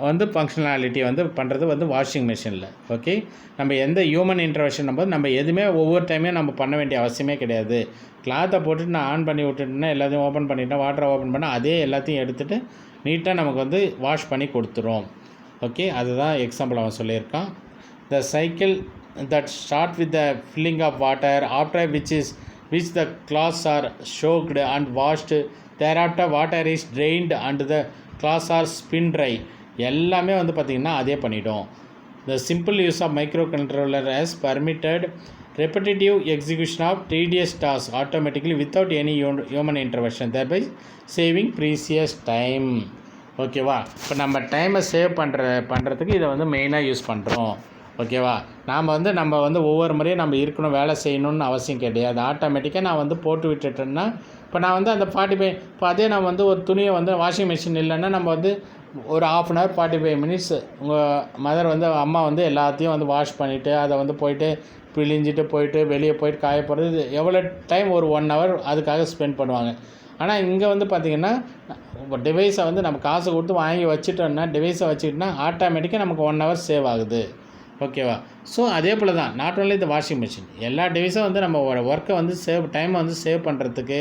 வந்து ஃபங்க்ஷனாலிட்டி வந்து பண்ணுறது வந்து வாஷிங் மிஷினில். ஓகே, நம்ம எந்த ஹியூமன் இன்டர்வென்ஷன் நம்ம எதுவுமே ஒவ்வொரு டைமையும் நம்ம பண்ண வேண்டிய அவசியமே கிடையாது. கிளாத்தை போட்டுட்டு நான் ஆன் பண்ணி விட்டுட்டுனா எல்லாத்தையும் ஓப்பன் பண்ணிட்டேன், வாட்டரை ஓப்பன் பண்ணால் அதே எல்லாத்தையும் எடுத்துகிட்டு நீட்டாக நமக்கு வந்து வாஷ் பண்ணி கொடுத்துரும். ஓகே, அதுதான் எக்ஸாம்பிள் அவன் சொல்லியிருக்கான். The cycle that start with the filling of water after which the cloths are soaked and washed, thereafter water is drained and the cloths are spin dry. எல்லாமே வந்து பார்த்திங்கன்னா அதே பண்ணிடும். The simple use of microcontroller has permitted repetitive execution of tedious tasks automatically without any human intervention, thereby saving precious time. ஓகேவா, இப்போ நம்ம டைமை save பண்ணுறதுக்கு இதை வந்து மெயினாக யூஸ் பண்ணுறோம். ஓகேவா? நம்ம வந்து ஒவ்வொரு முறையும் நம்ம இருக்கணும், வேலை செய்யணும்னு அவசியம் கிடையாது. ஆட்டோமேட்டிக்காக நான் வந்து போட்டு விட்டுட்டேன்னா, இப்போ நான் வந்து அந்த 45 இப்போ அதே நான் வந்து ஒரு துணியை வந்து வாஷிங் மிஷின் இல்லைன்னா நம்ம வந்து ஒரு 1/2 அன் ஹவர் 45 மினிட்ஸ் உங்கள் மதர் வந்து அம்மா வந்து எல்லாத்தையும் வந்து வாஷ் பண்ணிவிட்டு அதை வந்து போயிட்டு பிழிஞ்சிட்டு போயிட்டு வெளியே போயிட்டு காய போடுறது எவ்வளோ டைம் ஒரு 1 ஹவர் அதுக்காக ஸ்பெண்ட் பண்ணுவாங்க. ஆனால் இங்கே வந்து பார்த்திங்கன்னா டிவைஸை வந்து நம்ம காசு கொடுத்து வாங்கி வச்சுட்டோம்னா டிவைஸை வச்சுக்கிட்டோம்னா ஆட்டோமேட்டிக்காக நமக்கு 1 ஹவர் சேவ் ஆகுது. ஓகேவா? ஸோ அதே போல் தான் நாட் ஒன்லி இந்த வாஷிங் மிஷின் எல்லா டிவைஸும் வந்து நம்ம ஒர்க்கை வந்து டைமை வந்து சேவ் பண்ணுறதுக்கு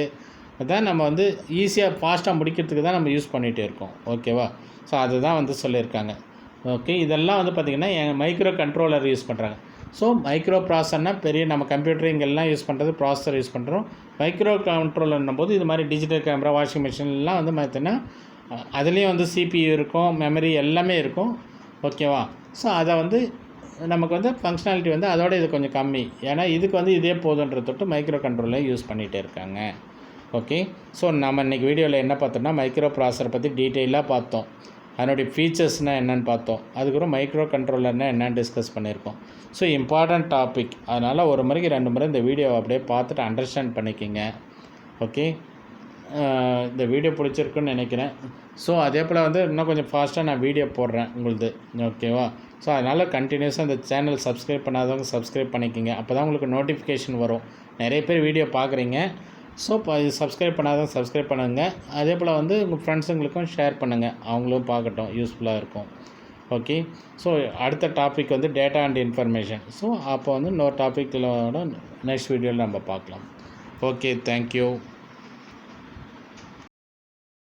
தான் நம்ம வந்து ஈஸியாக ஃபாஸ்ட்டாக முடிக்கிறதுக்கு தான் நம்ம யூஸ் பண்ணிகிட்டே இருக்கோம். ஓகேவா? ஸோ அதுதான் வந்து சொல்லியிருக்காங்க. ஓகே, இதெல்லாம் வந்து பார்த்திங்கன்னா மைக்ரோ கண்ட்ரோலர் யூஸ் பண்ணுறாங்க. ஸோ மைக்ரோ ப்ராசர்னால் பெரிய நம்ம கம்ப்யூட்டர் இங்கெல்லாம் யூஸ் பண்ணுறது ப்ராசஸர் யூஸ் பண்ணுறோம். மைக்ரோ கண்ட்ரோலர்னும் போது இது மாதிரி டிஜிட்டல் கேமரா வாஷிங் மிஷின்லாம் வந்து பார்த்திங்கன்னா அதுலேயும் வந்து CPU இருக்கும், மெமரி எல்லாமே இருக்கும். ஓகேவா? ஸோ அதை வந்து நமக்கு வந்து ஃபங்க்ஷனாலிட்டி வந்து அதோட இது கொஞ்சம் கம்மி. ஏன்னா இதுக்கு வந்து இதே போதுன்ற தொட்டு மைக்ரோ கண்ட்ரோலர் யூஸ் பண்ணிகிட்டே இருக்காங்க. ஓகே, ஸோ நம்ம இன்றைக்கி வீடியோவில் என்ன பார்த்தோம்னா மைக்ரோ ப்ராசரை பற்றி டீட்டெயிலாக பார்த்தோம். அதனுடைய ஃபீச்சர்ஸ்னால் என்னென்னு பார்த்தோம். அதுக்கப்புறம் மைக்ரோ கண்ட்ரோலர்னால் என்னென்னு டிஸ்கஸ் பண்ணியிருக்கோம். ஸோ இம்பார்ட்டண்ட் டாபிக், அதனால் ஒரு முறைக்கு 2 முறை இந்த வீடியோவை அப்படியே பார்த்துட்டு அண்டர்ஸ்டாண்ட் பண்ணிக்கோங்க. ஓகே, இந்த வீடியோ பிடிச்சிருக்குன்னு நினைக்கிறேன். ஸோ அதே போல் வந்து இன்னும் கொஞ்சம் ஃபாஸ்ட்டாக நான் வீடியோ போடுறேன் உங்களுது. ஓகேவா? ஸோ அதனால் கண்டினியூஸாக இந்த சேனல் சப்ஸ்கிரைப் பண்ணாதவங்க சப்ஸ்கிரைப் பண்ணிக்கோங்க. அப்போ தான் உங்களுக்கு நோட்டிஃபிகேஷன் வரும். நிறைய பேர் வீடியோ பார்க்குறீங்க. ஸோ இப்போ சப்ஸ்கிரைப் பண்ணாதவங்க சப்ஸ்கிரைப் பண்ணுங்கள். அதே போல் வந்து உங்கள் ஃப்ரெண்ட்ஸுங்களுக்கும் ஷேர் பண்ணுங்கள், அவங்களும் பார்க்கட்டும், யூஸ்ஃபுல்லாக இருக்கும். ஓகே, ஸோ அடுத்த டாபிக் வந்து டேட்டா அண்ட் இன்ஃபர்மேஷன். ஸோ அப்போ வந்து இன்னொரு டாப்பிக்கில் நெக்ஸ்ட் வீடியோவில் நம்ம பார்க்கலாம். Okay, thank you.